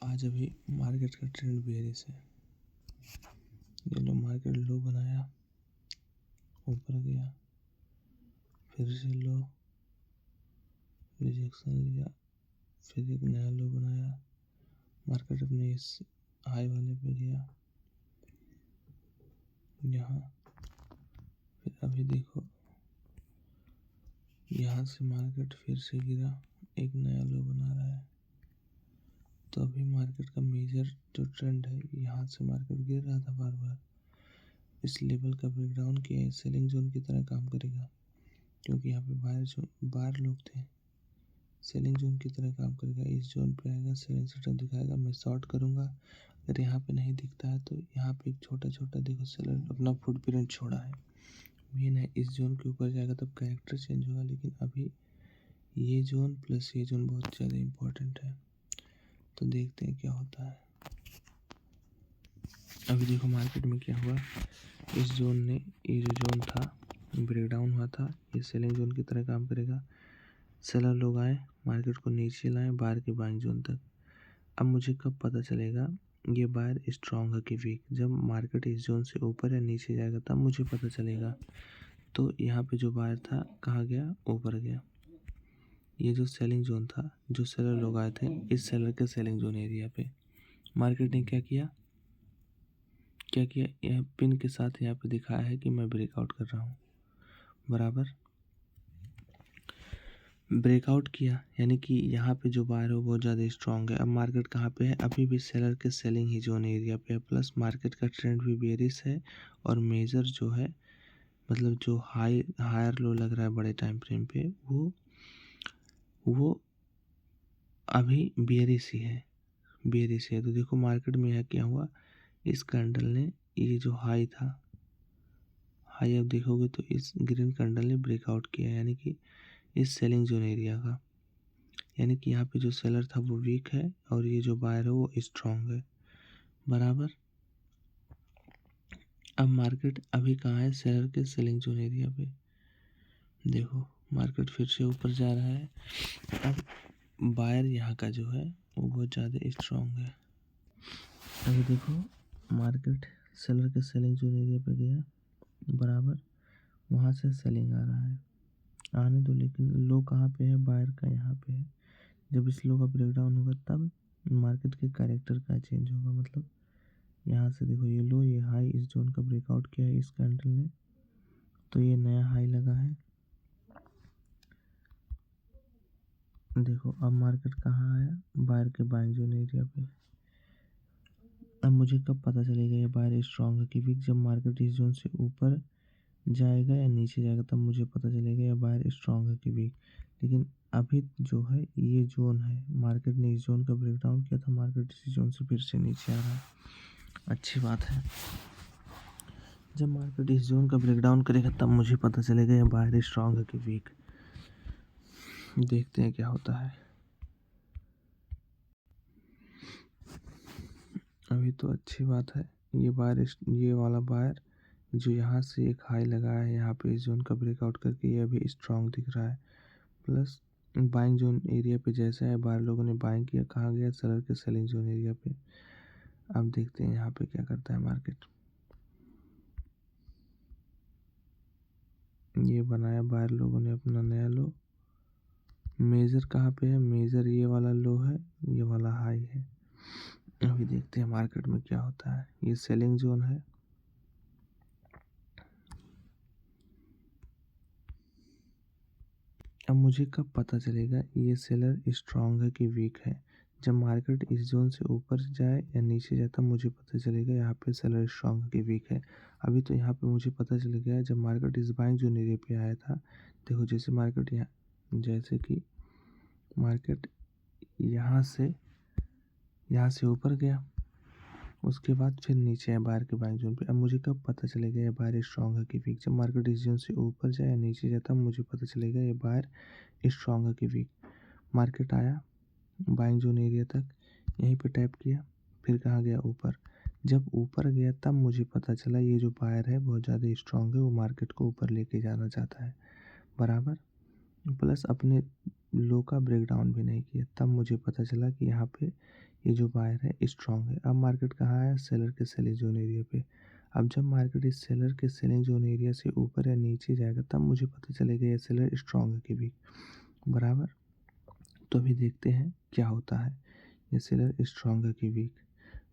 आज अभी मार्केट का ट्रेंड बेयरिश है। ये लो मार्केट लो बनाया, ऊपर गया, फिर से लो, रिजेक्शन लिया, फिर एक नया लो बनाया, मार्केट अपने इस हाई वाले पे गया यहाँ, फिर अभी देखो यहाँ से मार्केट फिर से गिरा, एक नया लो बना रहा है। तो अभी मार्केट का मेजर जो ट्रेंड है, यहाँ से मार्केट गिर रहा था बार बार, इस लेवल का ब्रेकडाउन किया सेलिंग जोन की तरह काम करेगा, क्योंकि यहाँ पे बाहर लोग थे। सेलिंग जोन की तरह काम करेगा, इस जोन पे आएगा, सेलिंग सेटअप दिखाएगा, मैं शॉर्ट करूँगा। अगर यहाँ पे नहीं दिखता है तो यहाँ पे एक छोटा छोटा देखो सेलर अपना फुटप्रिंट छोड़ा है, मेन है। इस जोन के ऊपर जाएगा तब कैरेक्टर चेंज होगा, लेकिन अभी ये जोन प्लस ये जोन बहुत ज़्यादा इम्पोर्टेंट है। तो देखते हैं क्या होता है। अभी देखो मार्केट में क्या हुआ, इस जोन ने, ये जो जोन था ब्रेकडाउन हुआ था, ये सेलिंग जोन की तरह काम करेगा। सेलर लोग आए, मार्केट को नीचे लाए बाहर के बाइंग जोन तक। अब मुझे कब पता चलेगा ये बायर स्ट्रांग है कि वीक? जब मार्केट इस जोन से ऊपर या नीचे जाएगा तब मुझे पता चलेगा। तो यहाँ पे जो बायर था कहाँ गया? ऊपर गया। ये जो सेलिंग जोन था, जो सेलर लोग आए थे, इस सेलर के सेलिंग जोन एरिया पे मार्केट ने क्या किया? यह पिन के साथ यहाँ पे दिखाया है कि मैं ब्रेकआउट कर रहा हूँ, बराबर। ब्रेकआउट किया यानी कि यहाँ पे जो बायर है वो बहुत ज़्यादा स्ट्रांग है। अब मार्केट कहाँ पे है? अभी भी सेलर के सेलिंग ही जोन एरिया पे है, प्लस मार्केट का ट्रेंड भी बेयरिश है, और मेजर जो है, मतलब जो हायर लो लग रहा है बड़े टाइम फ्रेम पे, वो अभी बेयरिश ही है, बेयरिश है। तो देखो मार्केट में यहाँ क्या हुआ, इस कैंडल ने ये जो हाई था, हाई अब देखोगे तो इस ग्रीन कैंडल ने ब्रेकआउट किया, यानी कि इस सेलिंग जोन एरिया का, यानी कि यहाँ पे जो सेलर था वो वीक है और ये जो बायर है वो स्ट्रांग है, बराबर। अब मार्केट अभी कहाँ है? सेलर के सेलिंग जोन एरिया पे। देखो मार्केट फिर से ऊपर जा रहा है। अब बायर यहाँ का जो है वो बहुत ज़्यादा स्ट्रांग है। अभी देखो मार्केट सेलर के सेलिंग जोन एरिया पे गया, बराबर, वहाँ से सेलिंग आ रहा है, आने दो, लेकिन लो कहाँ पे है? बायर का यहाँ पे है। जब इस लो का ब्रेकडाउन होगा तब मार्केट के कैरेक्टर का चेंज होगा। मतलब यहाँ से देखो ये लो, ये हाई, इस जोन का ब्रेकआउट किया है इस कैंडल ने, तो ये नया हाई लगा है। देखो अब मार्केट कहाँ आया? बायर के बाइंग जोन एरिया पे। अब मुझे कब पता चलेगा ये बायर स्ट्रांग है कि वीक? जब मार्केट इस जोन से ऊपर जाएगा या नीचे जाएगा तब मुझे पता चलेगा ये बायर स्ट्रांग है कि वीक। लेकिन अभी जो है ये जोन है, मार्केट ने इस जोन का ब्रेकडाउन किया था, मार्केट इस जोन से फिर से नीचे आ रहा है, अच्छी बात है। जब मार्केट इस जोन का ब्रेकडाउन करेगा तब मुझे पता चलेगा ये बायर स्ट्रांग है कि वीक। देखते हैं क्या होता है। अभी तो अच्छी बात है, ये बायर, ये वाला बायर जो यहाँ से एक हाई लगा है यहाँ पे इस जोन का ब्रेकआउट करके, ये अभी स्ट्रांग दिख रहा है। प्लस बाइंग जोन एरिया पे जैसा है, बाहर लोगों ने बाइंग किया, कहाँ गया? सेलर के सेलिंग जोन एरिया पे। अब देखते हैं यहाँ पे क्या करता है मार्केट। ये बनाया बाहर लोगों ने अपना नया लो, मेजर कहाँ पे है? मेजर ये वाला लो है, ये वाला हाई है। अभी देखते हैं मार्केट में क्या होता है। ये सेलिंग जोन है, अब मुझे कब पता चलेगा ये सेलर स्ट्रांग है कि वीक है? जब मार्केट इस जोन से ऊपर जाए या नीचे जाए तब मुझे पता चलेगा यहाँ पे सेलर स्ट्रांग है कि वीक है। अभी तो यहाँ पे मुझे पता चल गया जब मार्केट इस बाइंग जोन एरिया पे आया था। देखो जैसे मार्केट यहाँ, जैसे कि मार्केट यहाँ से ऊपर गया, उसके बाद फिर नीचे है बाहर के बाइंग जोन पे। अब मुझे कब पता चलेगा ये बायर स्ट्रांग है कि वीक? जब मार्केट इस जोन से ऊपर जाए या नीचे जाए तब मुझे पता चलेगा ये बायर स्ट्रांग है कि वीक। मार्केट आया बाइंग जोन एरिया तक, यहीं पे टैप किया, फिर कहाँ गया? ऊपर। जब ऊपर गया तब मुझे पता चला ये जो बायर है बहुत ज़्यादा स्ट्रांग है, वो मार्केट को ऊपर लेके जाना चाहता है, बराबर। प्लस अपने लो का ब्रेकडाउन भी नहीं किया, तब मुझे पता चला कि यहाँ पे ये जो बायर है स्ट्रांग है। अब मार्केट कहाँ है? सेलर के सेलिंग जोन एरिया पे। अब जब मार्केट इस सेलर के सेलिंग जोन एरिया से ऊपर या नीचे जाएगा तब मुझे पता चलेगा ये सेलर स्ट्रांग है कि वीक, बराबर। तो अभी देखते हैं क्या होता है, ये सेलर स्ट्रांग है कि वीक।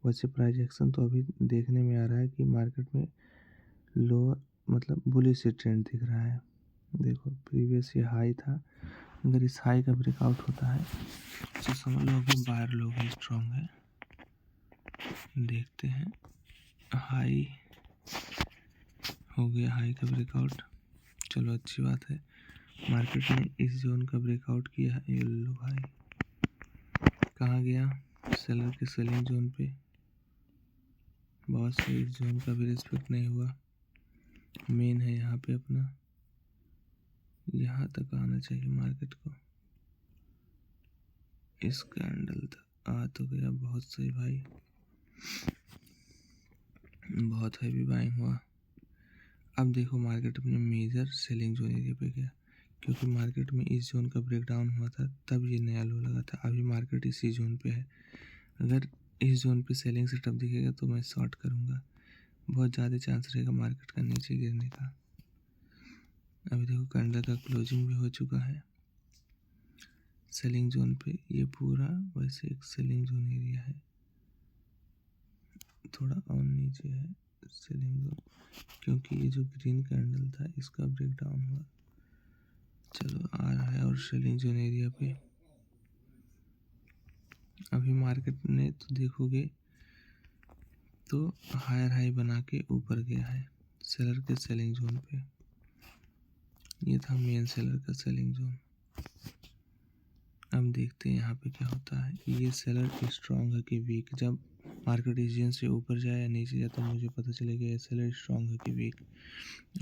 वैसे प्राइस एक्शन तो अभी देखने में आ रहा है कि मार्केट में लोअर मतलब बुलिश ट्रेंड दिख रहा है। देखो प्रीवियस ये हाई था, अगर इस हाई का ब्रेकआउट होता है तो समझ लो अभी बायर लोग ही स्ट्रांग है। देखते हैं, हाई हो गया, हाई का ब्रेकआउट, चलो अच्छी बात है। मार्केट ने इस जोन का ब्रेकआउट किया है। ये लो भाई, कहाँ गया? सेलर के सेलिंग जोन पे। बहुत सही, इस जोन का भी रिस्पेक्ट नहीं हुआ। मेन है यहाँ पे अपना, यहाँ तक आना चाहिए मार्केट को। इस कैंडल तक आ तो गया, बहुत सही भाई, बहुत हैवी बाइंग हुआ। अब देखो मार्केट अपने मेजर सेलिंग जोन एरिया पे गया, क्योंकि मार्केट में इस जोन का ब्रेकडाउन हुआ था तब ये नया लो लगा था। अभी मार्केट इसी जोन पे है, अगर इस जोन पे सेलिंग सेटअप दिखेगा तो मैं शॉर्ट करूँगा, बहुत ज़्यादा चांस रहेगा मार्केट का नीचे गिरने का। अभी देखो कैंडल का क्लोजिंग भी हो चुका है सेलिंग जोन पे। ये पूरा वैसे एक सेलिंग जोन एरिया है, थोड़ा और नीचे है सेलिंग जोन, क्योंकि ये जो ग्रीन कैंडल था इसका ब्रेकडाउन हुआ। चलो आ रहा है और सेलिंग जोन एरिया पे अभी मार्केट ने तो देखोगे तो हायर हाई बना के ऊपर गया है सेलर के सेलिंग जोन पे। ये था मेन सेलर का सेलिंग जोन। अब देखते हैं यहाँ पे क्या होता है, ये सेलर स्ट्रांग है कि वीक। जब मार्केट इस जोन से ऊपर जाए या नीचे जाए तो मुझे पता चलेगा ये सेलर स्ट्रांग है कि वीक।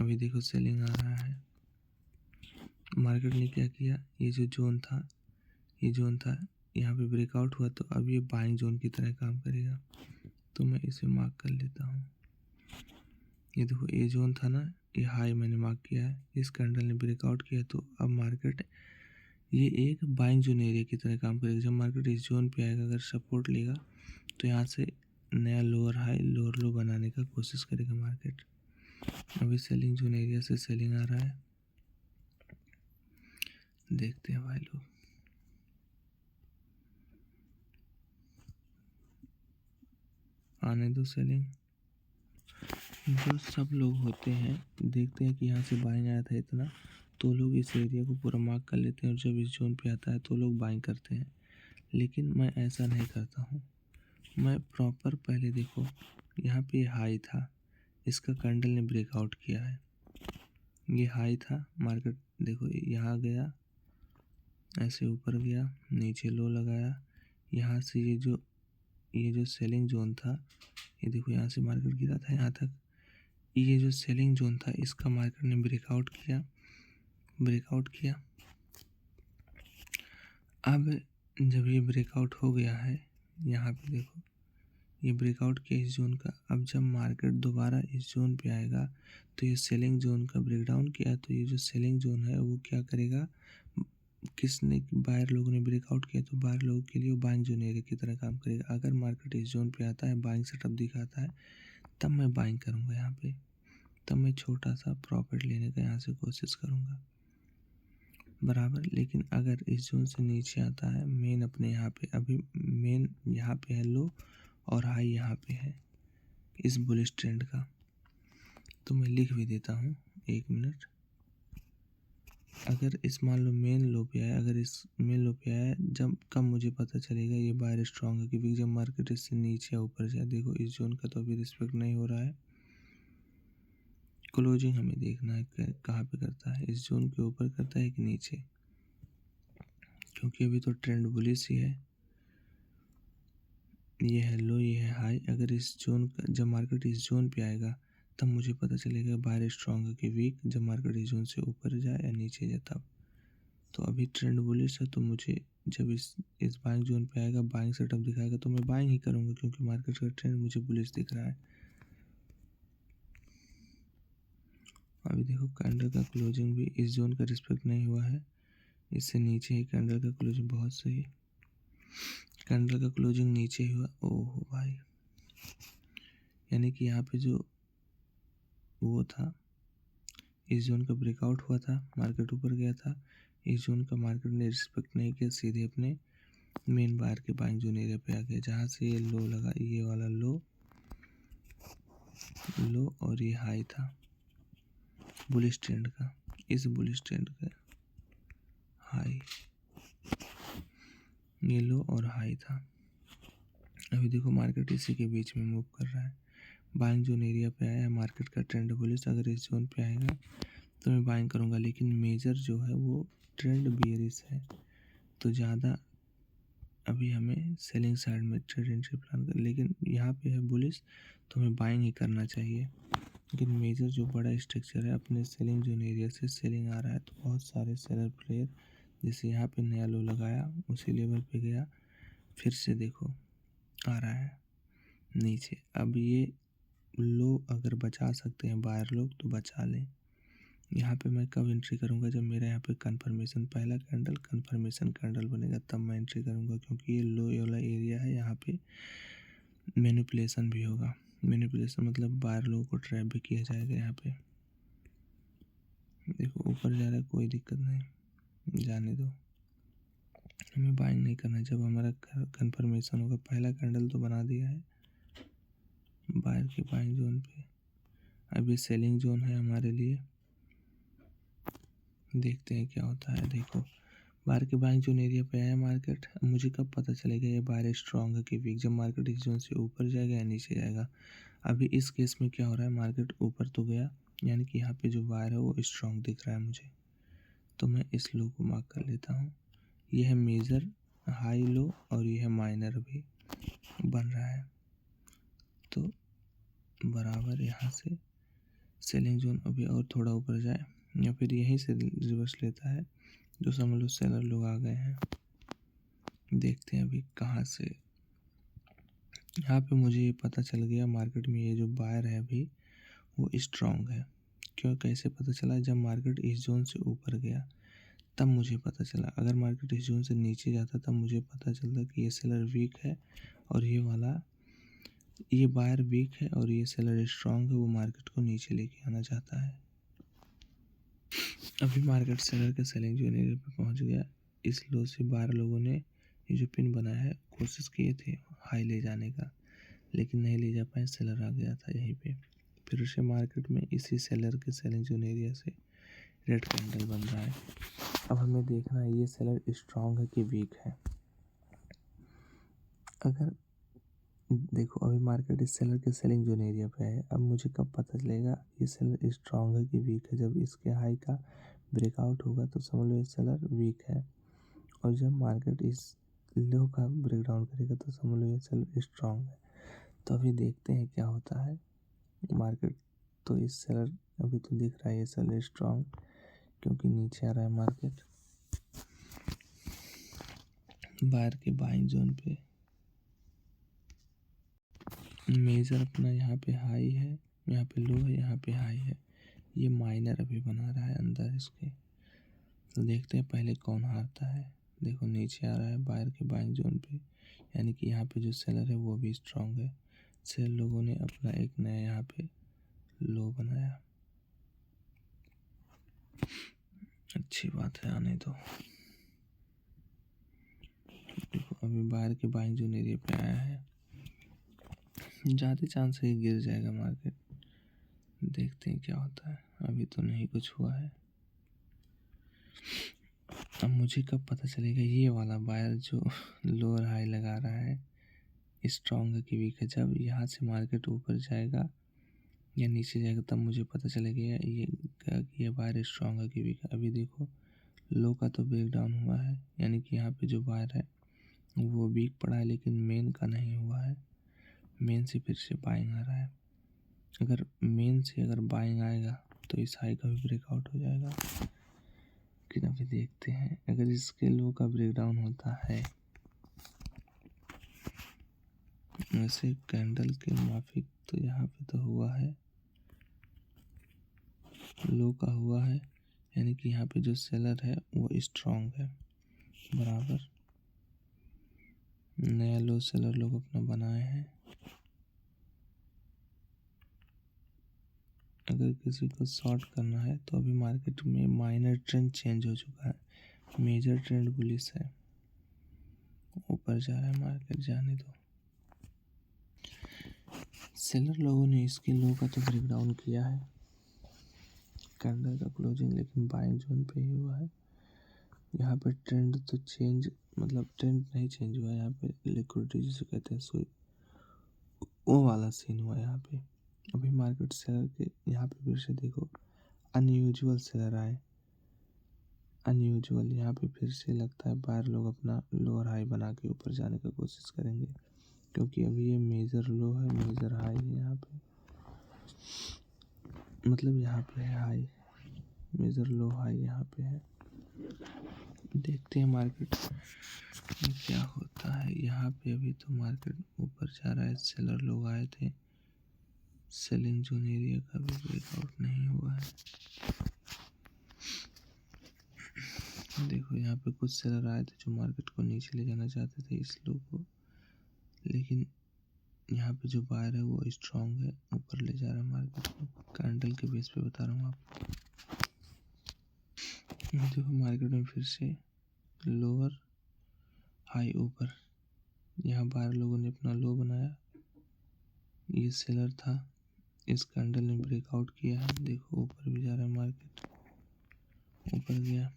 अभी देखो सेलिंग आ रहा है, मार्केट ने क्या किया, ये जो जोन था, ये जोन था, यहाँ पे ब्रेकआउट हुआ तो अब ये बाइंग जोन की तरह काम करेगा। तो मैं इसे मार्क कर लेता हूँ। ये देखो ये जोन था ना, ये हाई मैंने मार्क किया है, इस कैंडल ने ब्रेकआउट किया तो अब मार्केट ये एक बाइंग जोन एरिया की तरह काम करेगा। जब मार्केट इस जोन पे आएगा, अगर सपोर्ट लेगा तो यहाँ से नया लोअर हाई लोअर लो बनाने का कोशिश करेगा मार्केट। अभी सेलिंग जोन एरिया से सेलिंग आ रहा है, देखते हैं भाई लोग। आने दो सेलिंग। जो सब लोग होते हैं देखते हैं कि यहाँ से बाइंग आया था इतना, तो लोग इस एरिया को पूरा मार्क कर लेते हैं और जब इस जोन पे आता है तो लोग बाइंग करते हैं। लेकिन मैं ऐसा नहीं करता हूँ, मैं प्रॉपर पहले देखो यहाँ पे हाई था, इसका कैंडल ने ब्रेकआउट किया है, ये हाई था, मार्केट देखो यहाँ गया, ऐसे ऊपर गया, नीचे लो लगाया, यहाँ से ये जो सेलिंग जोन था, ये देखो यहाँ से मार्केट गिरा था यहाँ तक, ये जो सेलिंग जोन था इसका मार्केट ने ब्रेकआउट किया। अब जब ये ब्रेकआउट हो गया है, यहाँ पे देखो ये ब्रेकआउट किया इस जोन का। अब जब मार्केट दोबारा इस जोन पे आएगा तो ये सेलिंग जोन का ब्रेकडाउन किया, तो ये जो सेलिंग जोन है वो क्या करेगा, किसने बायर लोगों ने ब्रेकआउट किया तो बायर लोगों के लिए वो बाइंग जोन एरिया की तरह काम करेगा। अगर मार्केट इस जोन पे आता है, बाइंग सेटअप दिखाता है, तब मैं बाइंग करूँगा यहाँ पे, तब मैं छोटा सा प्रॉफिट लेने का यहाँ से कोशिश करूँगा, बराबर। लेकिन अगर इस जोन से नीचे आता है, मेन अपने यहाँ पे, अभी मेन यहाँ पे है लो और हाई यहाँ पे है इस बुलिश ट्रेंड का, तो मैं लिख भी देता हूँ, एक मिनट। अगर इस मान लो मेन लो पे आया, अगर इस मेन लो पे आया, जब कब मुझे पता चलेगा ये बायर स्ट्रांग है कि जब मार्केट इससे नीचे या ऊपर जाए। देखो इस जोन का तो अभी रिस्पेक्ट नहीं हो रहा है, क्लोजिंग हमें देखना है कहाँ पे करता है, इस जोन के ऊपर करता है कि नीचे, क्योंकि अभी तो ट्रेंड बुलिश ही है। ये है लो, ये है हाई, अगर इस जोन का जब मार्केट इस जोन पे आएगा तब मुझे पता चलेगा बायर स्ट्रांग है कि वीक, जब मार्केट इस जोन से ऊपर जाए या नीचे जाए तब। तो अभी ट्रेंड बुलिश है, तो मुझे जब इस बाइंग जोन पे आएगा, बाइंग सेटअप दिखाएगा तो मैं बाइंग ही करूँगा, क्योंकि मार्केट का ट्रेंड मुझे बुलिश दिख रहा है। अभी देखो कैंडल का क्लोजिंग भी इस जोन का रिस्पेक्ट नहीं हुआ है, इससे नीचे ही कैंडल का क्लोजिंग, बहुत सही। कैंडल का क्लोजिंग नीचे हुआ। ओह भाई, यानी कि यहाँ पे जो वो था, इस जोन का ब्रेकआउट हुआ था, मार्केट ऊपर गया था, इस जोन का मार्केट ने रिस्पेक्ट नहीं किया, सीधे अपने मेन बायर के बाइंग जोन एरिया पे आ गया, जहाँ से ये लो लगा, ये वाला लो और ये हाई था बुलिश ट्रेंड का, इस बुलिश ट्रेंड का हाई, ये लो और हाई था। अभी देखो मार्केट इसी के बीच में मूव कर रहा है, बाइंग जोन एरिया पे आया है, मार्केट का ट्रेंड बुलिश, अगर इस जोन पे आएगा तो मैं बाइंग करूँगा, लेकिन मेजर जो है वो ट्रेंड बियरिश है, तो ज़्यादा अभी हमें सेलिंग साइड में ट्रेड एंट्री प्लान कर, लेकिन यहाँ पे है बुलिश तो हमें बाइंग ही करना चाहिए। लेकिन मेजर जो बड़ा स्ट्रक्चर है अपने सेलिंग जोन एरिया से सेलिंग आ रहा है, तो बहुत सारे सेलर प्लेयर, जैसे यहाँ पे नया लो लगाया, उसी लेवल पे गया, फिर से देखो आ रहा है नीचे। अब ये लो अगर बचा सकते हैं बायर लोग तो बचा लें। यहाँ पे मैं कब एंट्री करूँगा, जब मेरा यहाँ पे कंफर्मेशन, पहला कैंडल कंफर्मेशन कैंडल बनेगा, तब मैं एंट्री करूँगा, क्योंकि ये लो वाला एरिया है, यहाँ पे मैनिपुलेशन भी होगा। मैनिपुलेशन मतलब बायर लोगों को ट्रैप भी किया जाएगा। यहाँ पे देखो ऊपर जा रहा है, कोई दिक्कत नहीं, जाने दो, हमें बाइंग नहीं करना है। जब हमारा कंफर्मेशन होगा, पहला कैंडल तो बना दिया है बायर के बाइंग जोन पे, अब ये सेलिंग जोन है हमारे लिए, देखते हैं क्या होता है। देखो बायर के बाइंग जोन एरिया पे आया मार्केट, अब मुझे कब पता चलेगा ये बायर स्ट्रॉन्ग है कि वीक, जब मार्केट इस जोन से ऊपर जाएगा या नीचे जाएगा। अभी इस केस में क्या हो रहा है, मार्केट ऊपर तो गया, यानी कि यहाँ पे जो बायर है वो स्ट्रॉन्ग दिख रहा है मुझे, तो मैं इस लो को मार्क कर लेता हूँ। ये है मेजर हाई लो और ये है माइनर भी बन रहा है, तो बराबर यहाँ से सेलिंग जोन अभी और थोड़ा ऊपर जाए या फिर यहीं से रिवर्स लेता है, जो समझ लो सेलर लोग आ गए हैं। देखते हैं अभी कहाँ से, यहाँ पे मुझे ये पता चल गया मार्केट में ये जो बायर है अभी वो स्ट्रॉन्ग है। क्यों, कैसे पता चला, जब मार्केट इस जोन से ऊपर गया तब मुझे पता चला। अगर मार्केट इस जोन से नीचे जाता तब मुझे पता चलता कि ये सेलर वीक है और ये बायर वीक है और ये सेलर स्ट्रॉन्ग है, वो मार्केट को नीचे लेके आना चाहता है। अभी मार्केट सेलर के सेलिंग जोन एरिया पे पहुंच गया, इस लो से बायर लोगों ने ये जो पिन बनाया है कोशिश किए थे हाई ले जाने का, लेकिन नहीं ले जा पाए, सेलर आ गया था यहीं पे। फिर से मार्केट में इसी सेलर के सेलिंग जोन एरिया से रेड कैंडल बन रहा है। अब हमें देखना है ये सेलर स्ट्रॉन्ग है कि वीक है। अगर देखो अभी मार्केट इस सेलर के सेलिंग जोन एरिया पे है, अब मुझे कब पता चलेगा ये सेलर स्ट्रॉन्ग है कि वीक है, जब इसके हाई का ब्रेकआउट होगा तो समझ लो ये सेलर वीक है, और जब मार्केट इस लो का ब्रेकडाउन करेगा तो समझ लो ये सेलर स्ट्रॉन्ग है। तो अभी देखते हैं क्या होता है। मार्केट तो इस सेलर अभी तो दिख रहा है ये सेलर स्ट्रॉन्ग, क्योंकि नीचे आ रहा है मार्केट बायर के बाइंग जोन पे। मेजर अपना यहाँ पे हाई है, यहाँ पे लो है, यहाँ पे हाई है, ये माइनर अभी बना रहा है अंदर इसके। तो देखते हैं पहले कौन हारता है। देखो नीचे आ रहा है बायर के बाइंग जोन पे, यानी कि यहाँ पे जो सेलर है वो भी स्ट्रॉन्ग है। सेलर लोगों ने अपना एक नया यहाँ पे लो बनाया, अच्छी बात है, आने दो। देखो अभी बायर के बाइंग जोन एरिया पे आया है, ज़्यादा चांस है गिर जाएगा मार्केट, देखते हैं क्या होता है। अभी तो नहीं कुछ हुआ है। अब मुझे कब पता चलेगा ये वाला बायर जो लोअर हाई लगा रहा है स्ट्रॉन्ग है कि वीक है, जब यहाँ से मार्केट ऊपर जाएगा या नीचे जाएगा तब मुझे पता चलेगा ये बायर स्ट्रॉन्ग है कि वीक है। अभी देखो लो का तो ब्रेक डाउन हुआ है, यानी कि यहाँ पे जो बायर है वो वीक पड़ा है, लेकिन मेन का नहीं हुआ है, मेन से फिर से बाइंग आ रहा है। अगर मेन से अगर बाइंग आएगा तो इस हाई का भी ब्रेकआउट हो जाएगा। लेकिन अभी देखते हैं अगर इसके लो का ब्रेकडाउन होता है, वैसे कैंडल के माफिक तो यहाँ पे तो हुआ है, लो का हुआ है, यानी कि यहाँ पे जो सेलर है वो स्ट्रॉन्ग है बराबर। नया लो सेलर लोग अपना बनाए हैं। अगर किसी को शॉर्ट करना है तो अभी मार्केट में माइनर ट्रेंड चेंज हो चुका है, मेजर ट्रेंड बुलिश है, ऊपर जा रहा है मार्केट, जाने दो। सेलर लोगों ने इसके लो का तो ब्रेक डाउन किया है, कैंडल का क्लोजिंग लेकिन बाइंग जोन पे ही हुआ है। यहाँ पे ट्रेंड तो चेंज, मतलब ट्रेंड नहीं चेंज हुआ है, यहाँ पे लिक्विडिटी जिसे कहते हैं सो वो वाला सीन हुआ है यहाँ पे। अभी मार्केट सेलर के यहाँ पे फिर से देखो अनयूजुअल सेलर आए, अनयूजुअल। यहाँ पे फिर से लगता है बाहर लोग अपना लोअर हाई बना के ऊपर जाने का कोशिश करेंगे, क्योंकि अभी ये मेजर लो है, मेजर हाई है यहाँ पे, मतलब यहाँ पे है हाई, मेजर लो हाई यहाँ पे है। देखते हैं मार्केट में क्या होता है। यहाँ पे अभी तो मार्केट ऊपर जा रहा है, सेलर लोग आए थे, सेलिंग जोन एरिया का भी ब्रेकआउट नहीं हुआ है। देखो यहाँ पे कुछ सेलर आए थे जो मार्केट को नीचे ले जाना चाहते थे इस लो को, लेकिन यहाँ पे जो बायर है वो स्ट्रांग है, ऊपर ले जा रहा है मार्केट को। कैंडल के बेस पे बता रहा हूँ आपको। देखो मार्केट में फिर से लोअर हाई ऊपर, यहाँ बायर लोगों ने अपना लो बनाया, ये सेलर था, इस कैंडल ने ब्रेकआउट किया है, देखो ऊपर भी जा रहा है मार्केट, ऊपर गया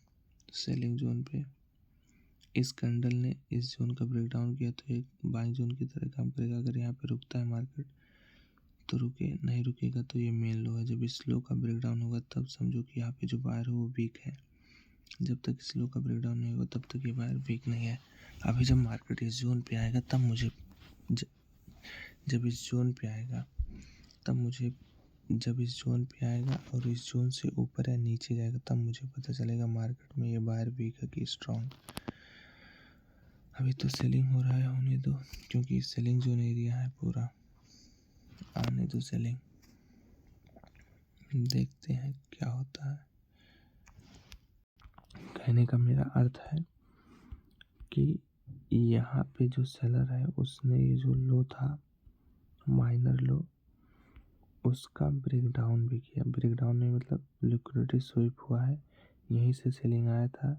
सेलिंग जोन पे। इस कैंडल ने इस जोन का ब्रेक डाउन किया तो एक बाइंग जोन की तरह काम करेगा। अगर यहाँ पे रुकता है मार्केट तो रुके, नहीं रुकेगा तो ये मेन लो है। जब इस लो का ब्रेक डाउन होगा तब समझो कि यहाँ पे जो बायर है वो वीक है। जब तक इस लो का ब्रेक डाउन नहीं होगा तब तक ये बायर वीक नहीं है। अभी जब मार्केट इस जोन पे आएगा तब मुझे जब इस जोन पे आएगा तब मुझे जब इस जोन पे आएगा और इस जोन से ऊपर या नीचे जाएगा तब मुझे पता चलेगा मार्केट में ये बायर वीक है कि स्ट्रांग। अभी तो सेलिंग हो रहा है, होने दो, क्योंकि सेलिंग जोन एरिया है पूरा, आने दो सेलिंग, देखते हैं क्या होता है। कहने का मेरा अर्थ है कि यहाँ पे जो सेलर है उसने ये जो लो था माइनर लो, उसका ब्रेक डाउन भी किया। ब्रेक डाउन में मतलब लिक्विडिटी स्वीप हुआ है, यहीं से सेलिंग आया था।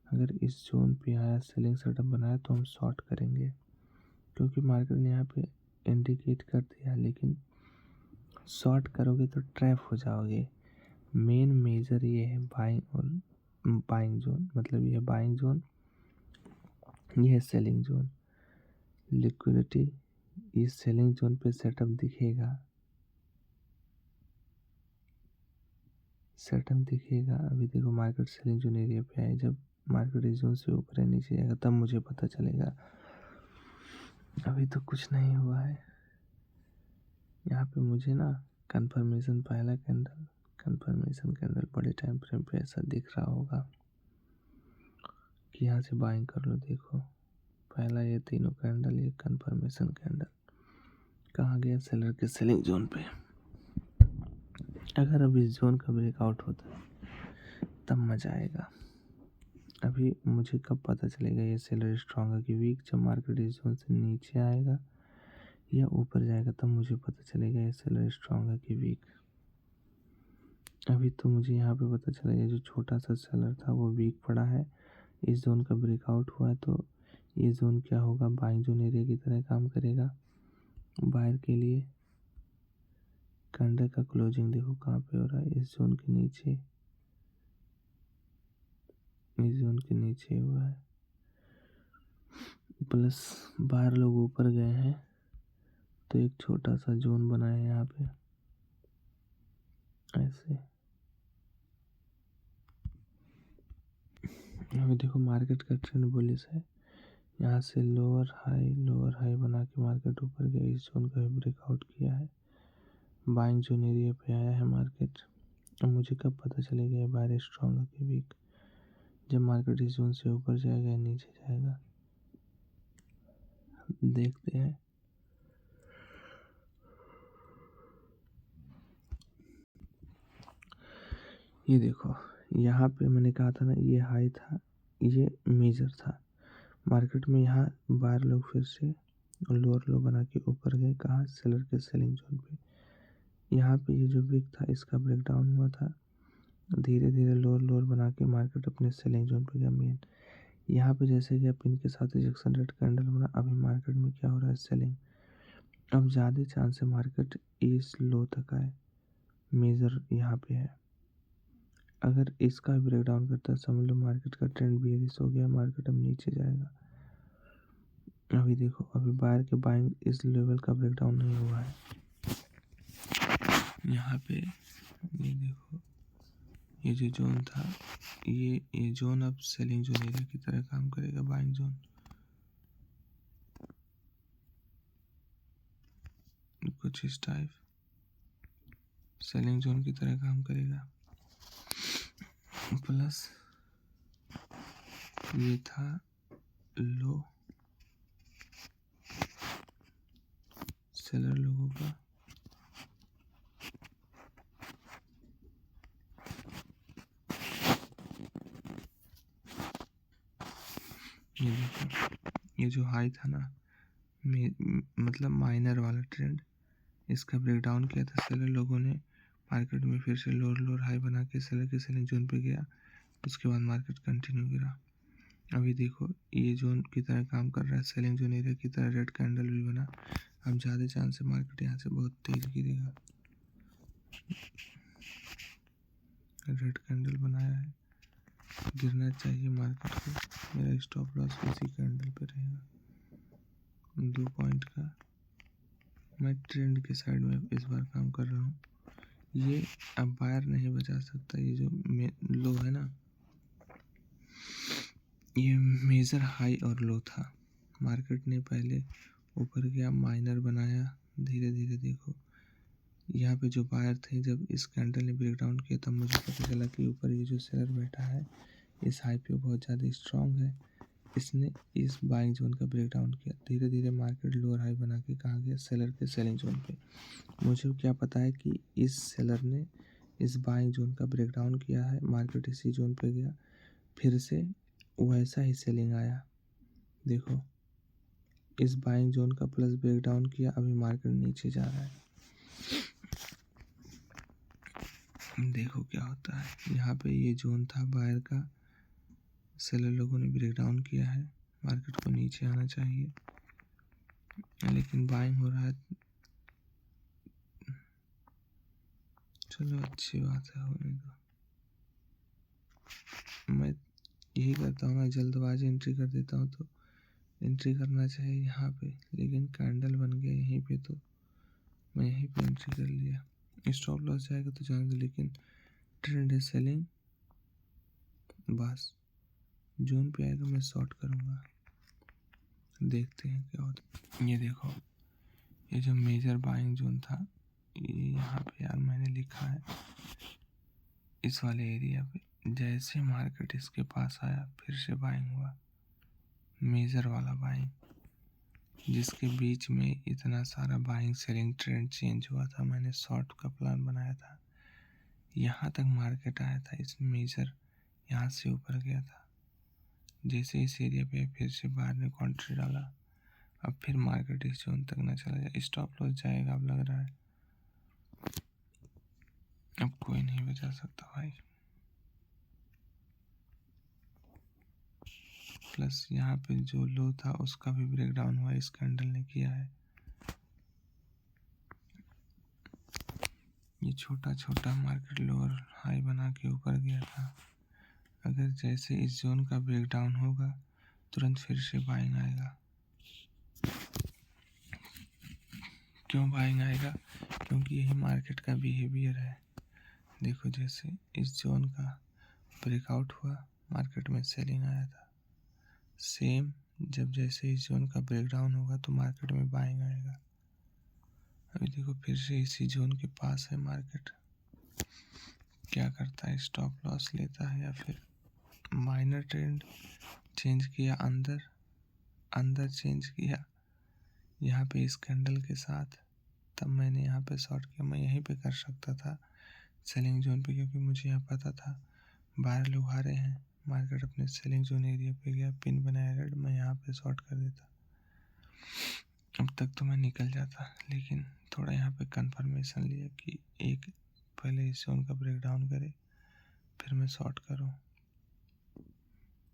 अगर इस जोन पे आया सेलिंग सेटअप बनाया तो हम शॉर्ट करेंगे, क्योंकि मार्केट ने यहाँ पे इंडिकेट कर दिया, लेकिन शॉर्ट करोगे तो ट्रैप हो जाओगे। मेन मेजर ये है बाइंग और बाइंग जोन, मतलब ये बाइंग जोन, ये है सेलिंग जोन। लिक्विडिटी इस सेलिंग जोन पे सेटअप दिखेगा, अभी देखो मार्केट सेलिंग जोन एरिया पे आए, जब मार्केट इस जोन से ऊपर या नीचे जाएगा तब मुझे पता चलेगा। अभी तो कुछ नहीं हुआ है। यहाँ पे मुझे ना कंफर्मेशन, पहला कैंडल कंफर्मेशन कैंडल बड़े टाइम फ्रेम पे ऐसा दिख रहा होगा कि यहाँ से बाइंग कर लो। देखो पहला ये तीनों कैंडल, ये कंफर्मेशन कैंडल कहाँ गया, सेलर के सेलिंग जोन पे। अगर अब इस जोन का ब्रेकआउट होता है तब मजा आएगा। अभी मुझे कब पता चलेगा ये सेलर स्ट्रॉन्ग है कि वीक, जब मार्केट इस जोन से नीचे आएगा या ऊपर जाएगा तब मुझे पता चलेगा ये सेलर स्ट्रॉन्ग है कि वीक। अभी तो मुझे यहाँ पे पता चलेगा जो छोटा सा सेलर था वो वीक पड़ा है, इस जोन का ब्रेकआउट हुआ है तो ये जोन क्या होगा, बाइंग जोन एरिया की तरह काम करेगा बायर के लिए। कैंडल का क्लोजिंग देखो कहाँ पे हो रहा है, इस जोन के नीचे, इस जोन के नीचे हुआ है, प्लस बाहर लोग ऊपर गए हैं तो एक छोटा सा जोन बना है यहाँ पे ऐसे। अभी देखो मार्केट का ट्रेंड बुलिश है, यहाँ से लोअर हाई बना के मार्केट ऊपर गया, इस जोन का भी ब्रेकआउट किया है, बाइंग जोन एरिया पे आया है मार्केट। अब मुझे कब पता चलेगा ये बायर स्ट्रॉन्ग है कि वीक, जब मार्केट इस जोन से ऊपर जाएगा या नीचे जाएगा, देखते हैं। ये देखो यहाँ पे मैंने कहा था ना ये हाई था, ये मेजर था, मार्केट में यहाँ बायर लोग फिर से लोअर लो बना के ऊपर गए, कहाँ, सेलर के सेलिंग जोन पे। यहाँ पे ये जो विक था इसका ब्रेकडाउन हुआ था, धीरे धीरे लोअर बना के मार्केट अपने सेलिंग जोन पे गया मेन। यहाँ पे जैसे कि पिन के साथ रिजेक्शन रेड कैंडल बना, अभी मार्केट में क्या हो रहा है, सेलिंग। अब ज़्यादा चांस है मार्केट इस लो तक आए, मेजर यहाँ पे है। अगर इसका ब्रेकडाउन करता है समझ लो मार्केट का ट्रेंड बेयरिश हो गया, मार्केट अब नीचे जाएगा। अभी देखो, अभी बायर के बाइंग इस लेवल का ब्रेकडाउन नहीं हुआ है। यहाँ पे ये देखो, ये जो जोन था, ये जोन अब सेलिंग जोन एरिया की तरह काम करेगा, बाइंग जोन कुछ इस टाइप सेलिंग जोन की तरह काम करेगा। प्लस ये था लो सेलर लोगों का, ये देखो, ये जो हाई था ना, मतलब माइनर वाला ट्रेंड, इसका ब्रेकडाउन किया था सेलर लोगों ने। मार्केट में फिर से लोअर हाई बना के सेलर के सेलिंग जोन पे गया, उसके बाद मार्केट कंटिन्यू गिरा। अभी देखो ये जोन की तरह काम कर रहा है, सेलिंग जोन एरिया की तरह रेड कैंडल भी बना। अब ज़्यादा चांस है मार्केट यहाँ से बहुत तेज गिरेगा। रेड कैंडल बनाया है, गिरना चाहिए मार्केट को। मेरा स्टॉप लॉस इसी कैंडल पे रहेगा 2 पॉइंट का। मैं ट्रेंड के साइड में इस बार काम कर रहा हूँ। ये अब बायर नहीं बचा सकता, ये जो लो है ना, ये मेजर हाई और लो था। मार्केट ने पहले ऊपर गया, माइनर बनाया, धीरे धीरे देखो यहाँ पे जो बायर थे, जब इस कैंडल ने ब्रेकडाउन किया तब मुझे पता चला कि ऊपर ये जो सेलर बैठा है इस हाई पे बहुत ज़्यादा स्ट्रांग है, इसने इस बाइंग जोन का ब्रेकडाउन किया। धीरे धीरे मार्केट लोअर हाई बना के कहाँ गया, सेलर के सेलिंग जोन पे। मुझे क्या पता है कि इस सेलर ने इस बाइंग जोन का ब्रेकडाउन किया है, मार्केट इसी जोन पे गया, फिर से वैसा ही सेलिंग आया। देखो इस बाइंग जोन का प्लस ब्रेकडाउन किया, अभी मार्केट नीचे जा रहा है। देखो क्या होता है, यहाँ पे ये जोन था बायर का, सेलर लोगों ने ब्रेकडाउन किया है, मार्केट को नीचे आना चाहिए, लेकिन बाइंग हो रहा है। चलो अच्छी बात है, होने दो। मैं यही करता हूँ ना, जल्दबाजी एंट्री कर देता हूँ, तो एंट्री करना चाहिए यहाँ पे, लेकिन कैंडल बन गया यहीं पे तो मैं यहीं पे एंट्री कर लिया। स्टॉप लॉस जाएगा तो जाएगा, लेकिन ट्रेंड है सेलिंग, बस जोन पे आएगा मैं शॉर्ट करूँगा। देखते हैं क्या होता है। ये देखो, ये जो मेजर बाइंग जोन था, ये यहाँ पे यार मैंने लिखा है इस वाले एरिया पे, जैसे मार्केट इसके पास आया फिर से बाइंग हुआ, मेजर वाला बाइंग, जिसके बीच में इतना सारा बाइंग सेलिंग ट्रेंड चेंज हुआ था। मैंने शॉर्ट का प्लान बनाया था, यहाँ तक मार्केट आया था, इस मेजर यहाँ से ऊपर गया था, जैसे इस एरिया पे फिर से बाहर ने कॉन्ट्री डाला, अब फिर मार्केट इस जोन तक ना चला जाए, स्टॉप लॉस जाएगा अब लग रहा है। अब कोई नहीं बचा सकता भाई। प्लस यहाँ पे जो लो था उसका भी ब्रेकडाउन हुआ, इस कैंडल ने किया है। ये छोटा छोटा मार्केट लोअर हाई बना के ऊपर गया था, अगर जैसे इस जोन का ब्रेकडाउन होगा तुरंत फिर से बाइंग आएगा। क्यों बाइंग आएगा? क्योंकि यही मार्केट का बिहेवियर है। देखो जैसे इस जोन का ब्रेकआउट हुआ, मार्केट में सेलिंग आया था, सेम जब जैसे इस जोन का ब्रेकडाउन होगा तो मार्केट में बाइंग आएगा। अभी देखो फिर से इसी जोन के पास है मार्केट, क्या करता है, स्टॉप लॉस लेता है या फिर माइनर ट्रेंड चेंज किया, अंदर चेंज किया यहाँ पे इस कैंडल के साथ, तब मैंने यहाँ पे शॉर्ट किया। मैं यहीं पे कर सकता था सेलिंग जोन पे, क्योंकि मुझे यहाँ पता था बाहर लोग आ रहे हैं, मार्केट अपने सेलिंग जोन एरिया पे गया, पिन बनाया रेड, मैं यहाँ पे शॉर्ट कर देता। अब तक तो मैं निकल जाता, लेकिन थोड़ा यहाँ पे कंफर्मेशन लिया कि एक पहले इस जोन का ब्रेक डाउन करे फिर मैं शॉर्ट करूँ।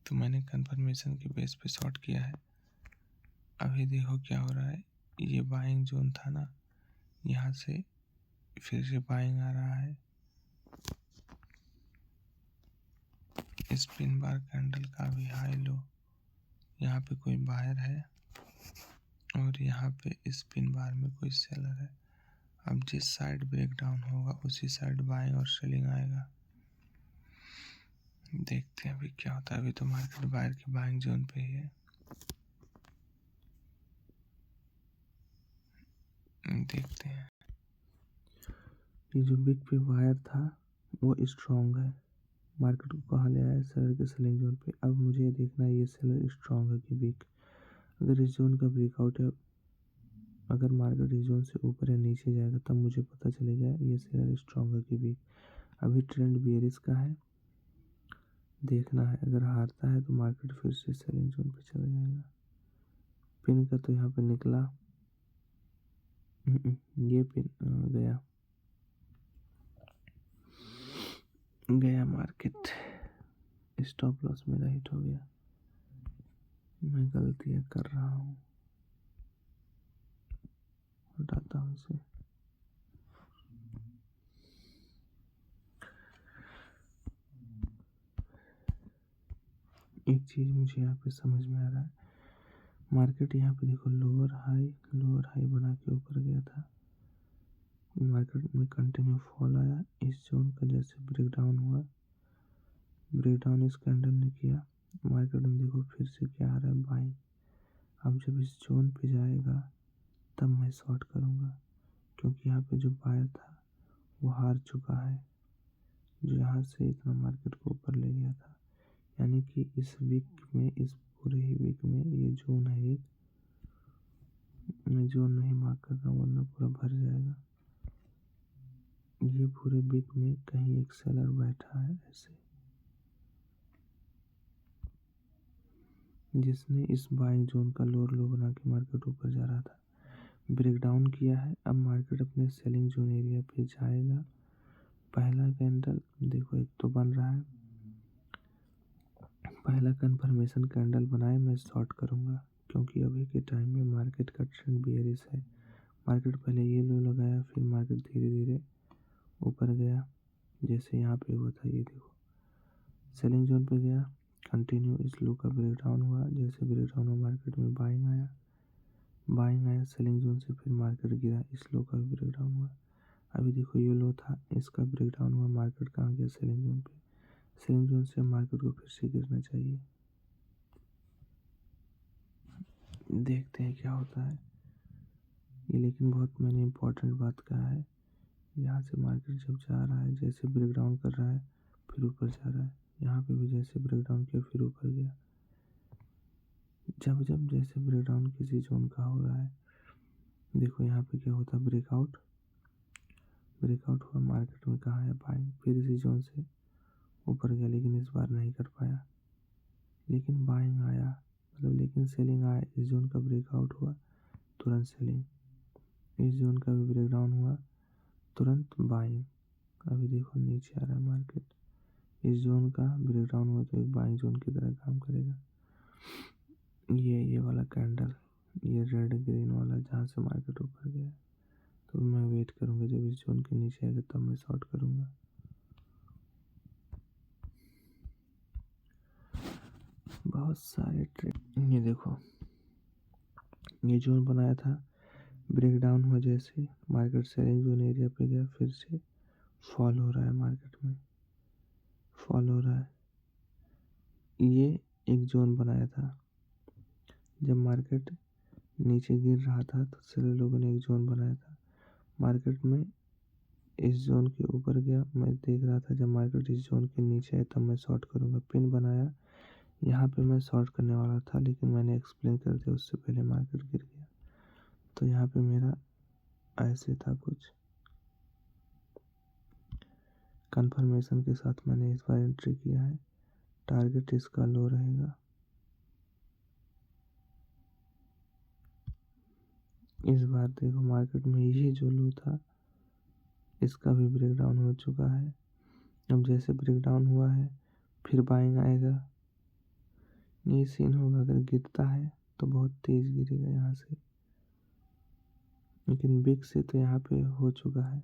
तो मैंने कंफर्मेशन के बेस पे शॉर्ट किया है। अभी देखो क्या हो रहा है, ये बाइंग जोन था ना, यहाँ से फिर से बाइंग आ रहा है। स्पिन बार कैंडल का भी हाई लो, यहाँ पे कोई बायर है और यहाँ पे स्पिन बार में कोई सेलर है। अब जिस साइड ब्रेक डाउन होगा उसी साइड बाइंग और सेलिंग आएगा। देखते हैं अभी क्या होता है। अभी तो मार्केट बायर की बाइंग जोन पे ही है। देखते हैं। ये जो बिग पे वायर था वो स्ट्रॉन्ग है, मार्केट को कहाँ ले आया, सेलर के सेलिंग जोन पे। अब मुझे ये देखना है ये सेलर स्ट्रॉन्ग है कि वीक। अगर इस जोन का ब्रेकआउट है, अगर मार्केट इस जोन से ऊपर या नीचे जाएगा तब मुझे पता चलेगा ये सेलर स्ट्रॉन्ग है कि वीक। अभी ट्रेंड बियरिश का है, देखना है। अगर हारता है तो मार्केट फिर से सेलिंग जोन पे चला जाएगा। पिन का तो यहाँ पे निकला, ये पिन गया गया मार्केट। स्टॉप लॉस मेरा हिट हो गया। मैं गलतियाँ कर रहा हूँ, हटाता हूँ इसे। एक चीज़ मुझे यहाँ पे समझ में आ रहा है, मार्केट यहाँ पे देखो लोअर हाई बना के ऊपर गया था। मार्केट में कंटिन्यू फॉल आया। इस जोन का जैसे ब्रेक डाउन हुआ, ब्रेक डाउन इस कैंडल ने किया, मार्केट में देखो फिर से क्या आ रहा है, बाइंग। अब जब इस जोन पे जाएगा तब मैं शॉर्ट करूँगा, क्योंकि यहाँ पे जो बायर था वो हार चुका है, जो यहाँ से इतना मार्केट को ऊपर ले गया था। यानी कि इस वीक में, इस पूरे ही वीक में ये जोन है एक, मैं जोन नहीं मार्क कर रहा हूँ वरना पूरा भर जाएगा। ये पूरे वीक में कहीं एक सेलर बैठा है ऐसे, जिसने इस बाइंग जोन का लोअर लो बना के मार्केट ऊपर जा रहा था, ब्रेक डाउन किया है। अब मार्केट अपने सेलिंग जोन एरिया पे जाएगा। पहला कैंडल देखो एक तो बन रहा है, पहला कंफर्मेशन कैंडल बनाए मैं शॉर्ट करूंगा, क्योंकि अभी के टाइम में मार्केट का ट्रेंड बियरिश है। मार्केट पहले ये लो लगाया, फिर मार्केट धीरे धीरे ऊपर गया, जैसे यहाँ पे हुआ था। ये देखो सेलिंग जोन पे गया, कंटिन्यू इस लो का ब्रेक डाउन हुआ, जैसे ब्रेक डाउन हुआ मार्केट में बाइंग आया सेलिंग जोन से, फिर मार्केट गिरा, इस लो का भी ब्रेक डाउन हुआ। अभी देखो ये लो था, इसका ब्रेक डाउन हुआ, मार्केट कहाँ गया, सेलिंग जोन पे। सेलिंग जोन से मार्केट को फिर से गिरना चाहिए। देखते हैं क्या होता है ये। लेकिन बहुत मैंने इम्पोर्टेंट बात कहा है, यहाँ से मार्केट जब जा रहा है, जैसे ब्रेक डाउन कर रहा है फिर ऊपर जा रहा है, यहाँ पे भी जैसे ब्रेक डाउन किया फिर ऊपर गया। जब जैसे ब्रेक डाउन किसी जोन का हो रहा है, देखो यहाँ पे क्या होता है, ब्रेकआउट हुआ, मार्केट में कहाँ है, बाइंग, फिर इसी जोन से ऊपर गया, लेकिन इस बार नहीं कर पाया। लेकिन बाइंग आया, मतलब लेकिन सेलिंग आया। इस जोन का ब्रेकआउट हुआ, तुरंत सेलिंग। इस जोन का भी ब्रेक डाउन हुआ, तुरंत बाइंग। अभी देखो नीचे आ रहा है मार्केट, इस जोन का ब्रेक डाउन हुआ तो एक बाइंग जोन की तरह काम करेगा। ये वाला कैंडल, ये रेड ग्रीन वाला, जहाँ से मार्केट ऊपर गया, तो मैं वेट करूँगा जब इस जोन के नीचे आएगा तब मैं शॉर्ट करूँगा। बहुत सारे ट्रेड, ये देखो ये जोन बनाया था, ब्रेक डाउन हुआ, जैसे मार्केट सेलिंग जोन एरिया पे गया, फिर से फॉल हो रहा है, मार्केट में फॉल हो रहा है। ये एक जोन बनाया था, जब मार्केट नीचे गिर रहा था तो सभी लोगों ने एक जोन बनाया था। मार्केट में इस जोन के ऊपर गया, मैं देख रहा था जब मार्केट इस जोन के नीचे है तब मैं शॉर्ट करूँगा। पिन बनाया, यहाँ पे मैं शॉर्ट करने वाला था, लेकिन मैंने एक्सप्लेन कर दिया उससे पहले मार्केट गिर गया। तो यहाँ पे मेरा ऐसे था कुछ, कंफर्मेशन के साथ मैंने इस बार एंट्री किया है। टारगेट इसका लो रहेगा। इस बार देखो मार्केट में ये जो लो था इसका भी ब्रेकडाउन हो चुका है। अब जैसे ब्रेकडाउन हुआ है फिर बाइंग आएगा। ये सीन होगा, अगर गिरता है तो बहुत तेज गिरेगा यहाँ से, लेकिन बिग से तो यहाँ पे हो चुका है।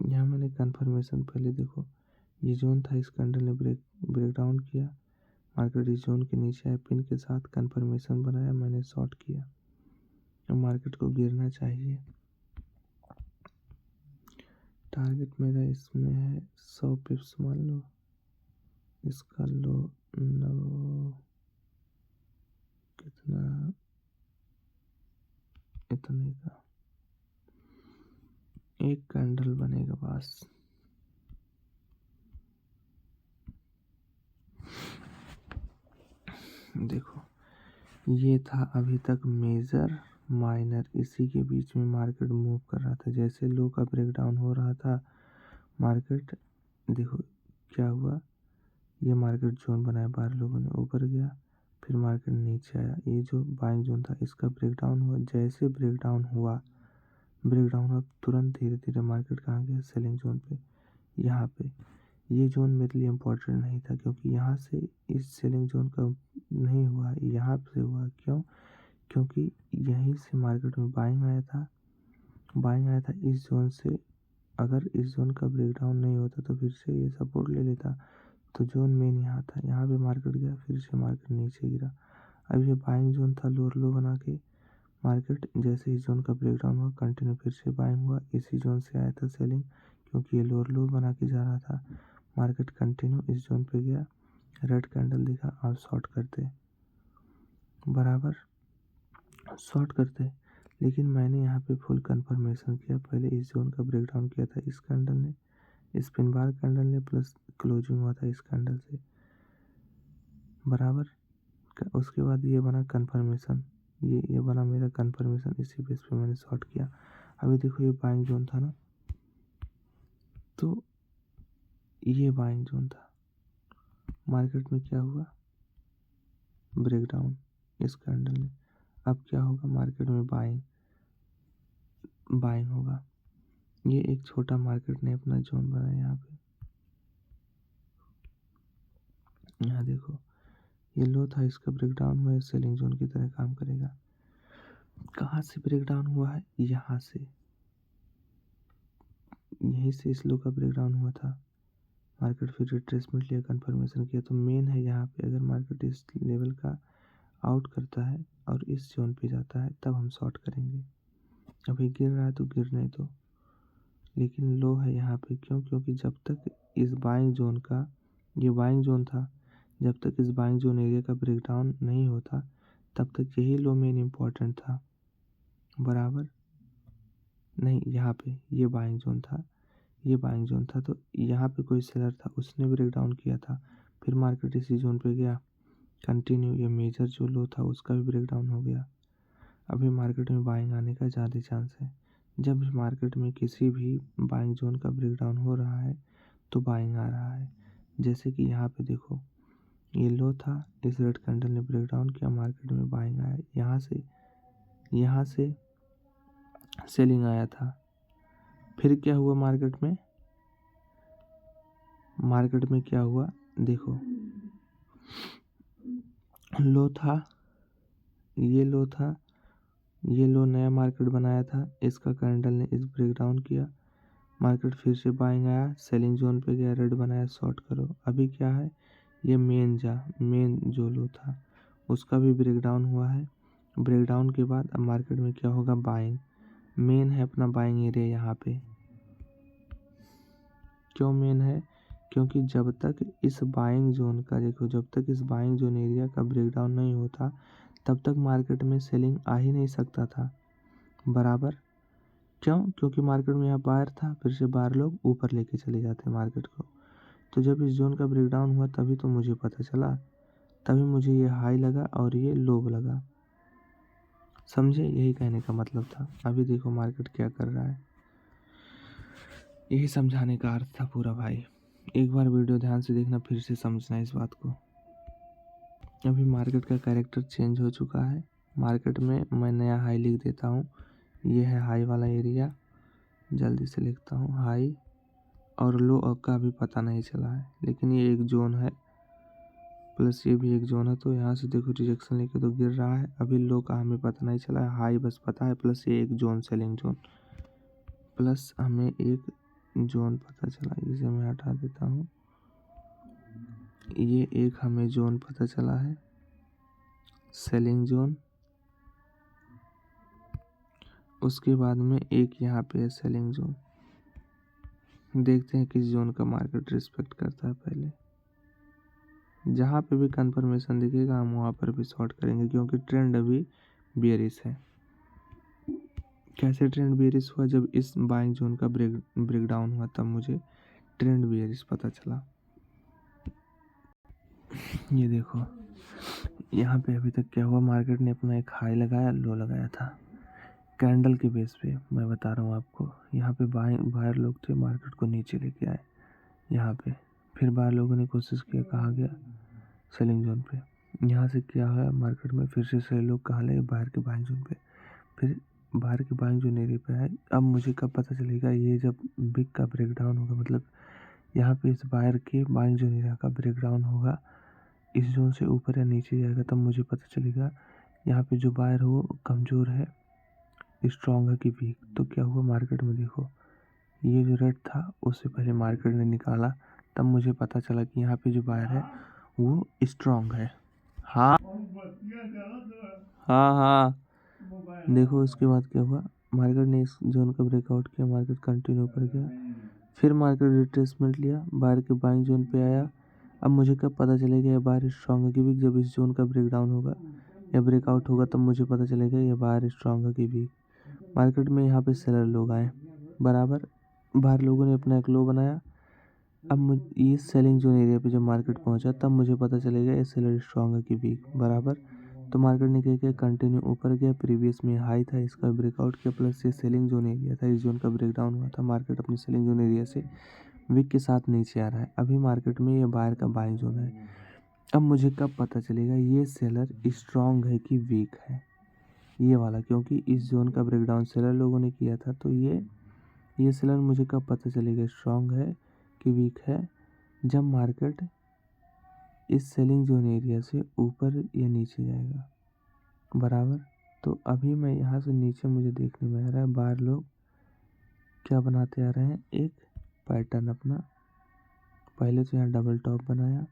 यहाँ मैंने कंफर्मेशन, पहले देखो ये जोन था, इस कैंडल ने ब्रेकडाउन किया, मार्केट इस जोन के नीचे आया, पिन के साथ कंफर्मेशन बनाया, मैंने शॉर्ट किया। अब मार्केट को गिरना चाहिए। टारगेट मेरा इसमें है 100 पिप्स मान लो, इसका लो 9 कितना, इतने का एक कैंडल बनेगा बस। देखो ये था अभी तक मेजर माइनर, इसी के बीच में मार्केट मूव कर रहा था। जैसे लो का ब्रेकडाउन हो रहा था मार्केट, देखो क्या हुआ, ये मार्केट जोन बनाया, बाहर लोगों ने ऊपर गया, फिर मार्केट नीचे आया। ये जो बाइंग जोन था इसका ब्रेकडाउन हुआ। जैसे ब्रेकडाउन हुआ तुरंत धीरे धीरे मार्केट कहाँ गया, सेलिंग जोन पे। यहाँ पे ये जोन मेरे लिए इम्पोर्टेंट नहीं था, क्योंकि यहाँ से इस सेलिंग जोन का नहीं हुआ, यहाँ से हुआ। क्यों? क्योंकि यहीं से मार्केट में बाइंग आया था इस जोन से। अगर इस जोन का ब्रेकडाउन नहीं होता तो फिर से ये सपोर्ट ले लेता, तो जोन मेन यहाँ था, यहाँ पे मार्केट गया, फिर से मार्केट नीचे गिरा। अब ये बाइंग जोन था, लोअर लो बना के मार्केट जैसे इस जोन का ब्रेकडाउन हुआ कंटिन्यू फिर से बाइंग हुआ। इसी जोन से आया था सेलिंग, क्योंकि ये लोअर लो बना के जा रहा था। मार्केट कंटिन्यू इस जोन पे गया, रेड कैंडल दिखा, आप शॉर्ट करते, बराबर शॉर्ट करते। लेकिन मैंने यहाँ पे फुल कंफर्मेशन किया, पहले इस जोन का ब्रेकडाउन किया था इस कैंडल ने, इस पिन बार कैंडल ने, प्लस क्लोजिंग हुआ था इस कैंडल से, बराबर। उसके बाद ये बना कंफर्मेशन, ये बना मेरा कंफर्मेशन, इसी बेस पे मैंने शॉर्ट किया। अभी देखो ये बाइंग जोन था ना, तो ये बाइंग जोन था, मार्केट में क्या हुआ, ब्रेकडाउन इस कैंडल ने। अब क्या होगा, मार्केट में बाइंग होगा। ये एक छोटा मार्केट ने अपना जोन बनाया यहाँ पे। यहाँ देखो ये लो था, इसका ब्रेकडाउन हुआ, सेलिंग जोन की तरह काम करेगा। कहाँ से ब्रेकडाउन हुआ है, यहाँ से, यहीं से इस लो का ब्रेकडाउन हुआ था। मार्केट फिर रिट्रेसमेंट लिया, कंफर्मेशन किया, तो मेन है यहाँ पे। अगर मार्केट इस लेवल का आउट करता है और इस जोन पे जाता है तब हम शॉर्ट करेंगे। अभी गिर रहा है तो गिरने दो, लेकिन लो है यहाँ पे। क्यों? क्योंकि जब तक इस बाइंग जोन का, ये बाइंग जोन था, जब तक इस बाइंग जोन एरिया का ब्रेकडाउन नहीं होता तब तक यही लो मेन इम्पोर्टेंट था, बराबर। नहीं, यहाँ पे ये बाइंग जोन था, ये बाइंग जोन था, तो यहाँ पे कोई सेलर था, उसने ब्रेकडाउन किया था, फिर मार्केट इसी जोन पे गया कंटिन्यू। ये मेजर जो लो था उसका भी ब्रेकडाउन हो गया। अभी मार्केट में बाइंग आने का ज़्यादा चांस है। जब भी मार्केट में किसी भी बाइंग जोन का ब्रेकडाउन हो रहा है तो बाइंग आ रहा है। जैसे कि यहाँ पे देखो ये लो था, इस रेड कैंडल ने ब्रेकडाउन किया, मार्केट में बाइंग आया, यहाँ से सेलिंग आया था। फिर क्या हुआ मार्केट में क्या हुआ, देखो लो था, ये लो था, ये लो नया मार्केट बनाया था, इसका कैंडल ने इस ब्रेकडाउन किया, मार्केट फिर से बाइंग आया, सेलिंग जोन पे गया, रेड बनाया, शॉर्ट करो। अभी क्या है, ये मेन जो लो था उसका भी ब्रेकडाउन हुआ है। ब्रेकडाउन के बाद अब मार्केट में क्या होगा, बाइंग मेन है अपना बाइंग एरिया यहाँ पे। क्यों मेन है? क्योंकि जब तक इस बाइंग जोन का, देखो जब तक इस बाइंग जोन एरिया का ब्रेकडाउन नहीं होता तब तक मार्केट में सेलिंग आ ही नहीं सकता था, बराबर। क्यों? क्योंकि मार्केट में यहाँ बायर था, फिर से बायर लोग ऊपर लेके चले जाते हैं मार्केट को। तो जब इस जोन का ब्रेकडाउन हुआ तभी तो मुझे पता चला, तभी मुझे ये हाई लगा और ये लो लगा, समझे? यही कहने का मतलब था। अभी देखो मार्केट क्या कर रहा है, यही समझाने का अर्थ था पूरा भाई। एक बार वीडियो ध्यान से देखना, फिर से समझना इस बात को। अभी मार्केट का कैरेक्टर चेंज हो चुका है। मार्केट में मैं नया हाई लिख देता हूँ। ये है हाई वाला एरिया, जल्दी से लिखता हूँ हाई। और लो का अभी पता नहीं चला है, लेकिन ये एक जोन है, प्लस ये भी एक जोन है। तो यहाँ से देखो रिजेक्शन लेके तो गिर रहा है। अभी लो का हमें पता नहीं चला है, हाई बस पता है, प्लस ये एक जोन सेलिंग जोन, प्लस हमें एक जोन पता चला। इसे मैं हटा देता हूँ। ये एक हमें जोन पता चला है, सेलिंग जोन। उसके बाद में एक यहाँ पे है सेलिंग जोन। देखते हैं किस जोन का मार्केट रिस्पेक्ट करता है। पहले जहाँ पे भी कंफर्मेशन दिखेगा हम वहाँ पर भी शॉर्ट करेंगे, क्योंकि ट्रेंड अभी बियरिश है। कैसे ट्रेंड बियरिश हुआ? जब इस बाइंग जोन का ब्रेक डाउन हुआ तब मुझे ट्रेंड बियरिश पता चला। ये देखो यहाँ पे अभी तक क्या हुआ, मार्केट ने अपना एक हाई लगाया, लो लगाया था कैंडल के बेस पे। मैं बता रहा हूँ आपको, यहाँ पे बाहर लोग थे, मार्केट को नीचे लेके आए यहाँ पे। फिर बाहर लोगों ने कोशिश किया, कहाँ गया? सेलिंग जोन पे। यहाँ से क्या हुआ मार्केट में, फिर से सही लोग कहाँ लगे? बाहर के बाइंग जोन पे। फिर बाहर के बाइंग जोन एरिया पे आए। अब मुझे कब पता चलेगा? ये जब बिग का ब्रेक डाउन होगा, मतलब यहाँ पे इस बाहर के बाइंग जोन एरिया का ब्रेक डाउन होगा, इस जोन से ऊपर या नीचे जाएगा, तब मुझे पता चलेगा यहाँ पे जो बायर है वो कमज़ोर है, स्ट्रॉन्ग है कि वीक। तो क्या हुआ मार्केट में, देखो ये जो रेड था उससे पहले मार्केट ने निकाला, तब मुझे पता चला कि यहाँ पे जो बायर है वो स्ट्रॉन्ग है। हाँ हाँ हाँ। देखो उसके बाद क्या हुआ, मार्केट ने इस जोन का ब्रेकआउट किया, मार्केट कंटिन्यू ऊपर गया, फिर मार्केट रिट्रेसमेंट लिया, बाहर के बाइंग जोन पे आया। अब मुझे कब पता चलेगा ये बाहर स्ट्रॉन्ग है कि वीक? जब इस जोन का ब्रेक डाउन होगा या ब्रेकआउट होगा, तब मुझे पता चलेगा ये बाहर स्ट्रॉन्ग है कि वीक। मार्केट में यहाँ पे सेलर लोग आए, बराबर बाहर लोगों ने अपना एक लो बनाया। अब ये सेलिंग जोन एरिया पे जब मार्केट पहुंचा, तब मुझे पता चलेगा ये सेलर स्ट्रॉन्ग है कि वीक, बराबर। तो मार्केट ने क्या किया, कंटिन्यू ऊपर गया, प्रीवियस में हाई था, इसका ब्रेकआउट किया, प्लस ये सेलिंग जोन एरिया था, इस जोन का ब्रेकडाउन हुआ था। मार्केट अपनी सेलिंग जोन एरिया से वीक के साथ नीचे आ रहा है। अभी मार्केट में ये बायर का बाइंग जोन है। अब मुझे कब पता चलेगा ये सेलर स्ट्रॉन्ग है कि वीक है? ये वाला, क्योंकि इस जोन का ब्रेकडाउन सेलर लोगों ने किया था। तो ये सेलर मुझे कब पता चलेगा स्ट्रॉन्ग है कि वीक है? जब मार्केट इस सेलिंग जोन एरिया से ऊपर या नीचे जाएगा, बराबर। तो अभी मैं यहाँ से नीचे मुझे देखने में आ रहा है बाहर लोग क्या बनाते आ रहे हैं, एक पैटर्न अपना। पहले तो यहाँ डबल टॉप बनाया,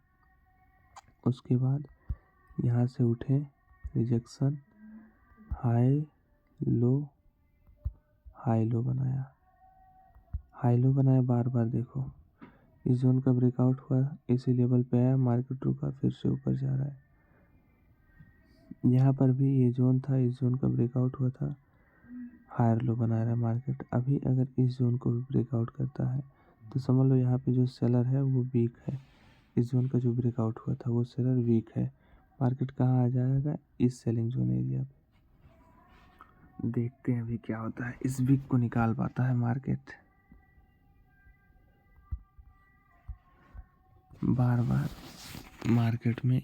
उसके बाद यहाँ से उठे, rejection, high low, high low बनाया, हाई लो बनाया बार बार। देखो इस जोन का ब्रेकआउट हुआ, इसी लेवल पे आया, मार्केट रुका, फिर से ऊपर जा रहा है। यहाँ पर भी ये जोन था, इस जोन का ब्रेकआउट हुआ था, हायर लो बना रहा है मार्केट। अभी अगर इस जोन को भी ब्रेकआउट करता है तो समझ लो यहाँ पे जो सेलर है वो वीक है। इस जोन का जो ब्रेकआउट हुआ था वो सेलर वीक है। मार्केट कहाँ आ जाएगा? इस सेलिंग जोन एरिया पे। देखते हैं अभी क्या होता है, इस वीक को निकाल पाता है मार्केट। बार बार मार्केट में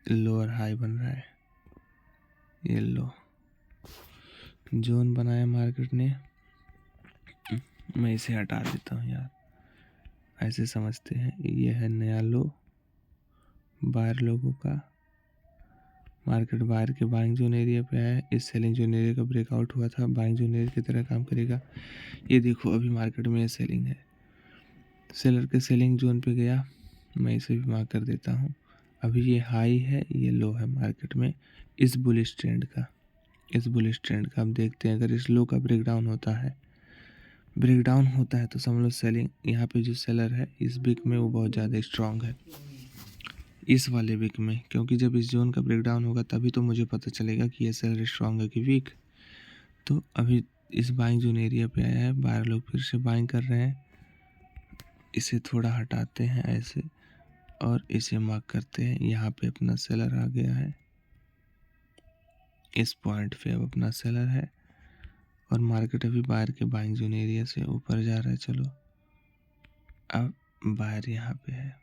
लोअर हाई बन रहा है, ये लो जोन बनाया मार्केट ने। मैं इसे हटा देता हूँ यार, ऐसे समझते हैं। ये है नया लो बाहर लोगों का, मार्केट बाहर के बाइंग जोन एरिया पे आया, इस सेलिंग जोन एरिया का ब्रेकआउट हुआ था, बाइंग जोन एरिया की तरह काम करेगा। ये देखो अभी मार्केट में ये सेलिंग है, सेलर के सेलिंग जोन पे गया, मैं इसे भी मार्क कर देता हूँ। अभी ये हाई है, ये लो है मार्केट में इस बुलिश ट्रेंड का, इस बुलिश ट्रेंड का। अब देखते हैं अगर इस लो का ब्रेकडाउन होता है, ब्रेकडाउन होता है तो समझ लो सेलिंग, यहाँ पे जो सेलर है इस वीक में वो बहुत ज़्यादा स्ट्रांग है, इस वाले वीक में। क्योंकि जब इस जोन का ब्रेकडाउन होगा तभी तो मुझे पता चलेगा कि ये सेलर स्ट्रांग है कि वीक। तो अभी इस बाइंग जोन एरिया पे आया है, बाहर लोग फिर से बाइंग कर रहे हैं। इसे थोड़ा हटाते हैं ऐसे और इसे मार्क करते हैं। यहाँ पे अपना सेलर आ गया है, इस पॉइंट पे अब अपना सेलर है और मार्केट अभी बाहर के बाइंग जोन एरिया से ऊपर जा रहा है। चलो अब बाहर यहाँ पे है।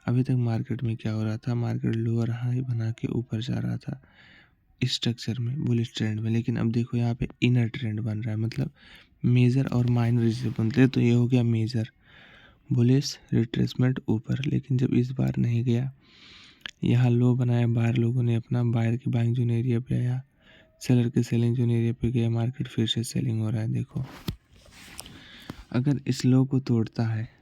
अभी तक मार्केट में क्या हो रहा था, मार्केट लोअर हाई बना के ऊपर जा रहा था स्ट्रक्चर में, बुलिश ट्रेंड में। लेकिन अब देखो यहाँ पे इनर ट्रेंड बन रहा है, मतलब मेजर और माइनर जब बनते हैं तो ये हो गया मेजर, बुलिश रिट्रेसमेंट ऊपर। लेकिन जब इस बार नहीं गया, यहाँ लो बनाया, बाहर लोगों ने अपना बाहर के बाइंग जोन एरिया पे आया, सेलर के सेलिंग जोन एरिया पे गया, मार्केट फिर से सेलिंग हो रहा है। देखो अगर इस लो को तोड़ता है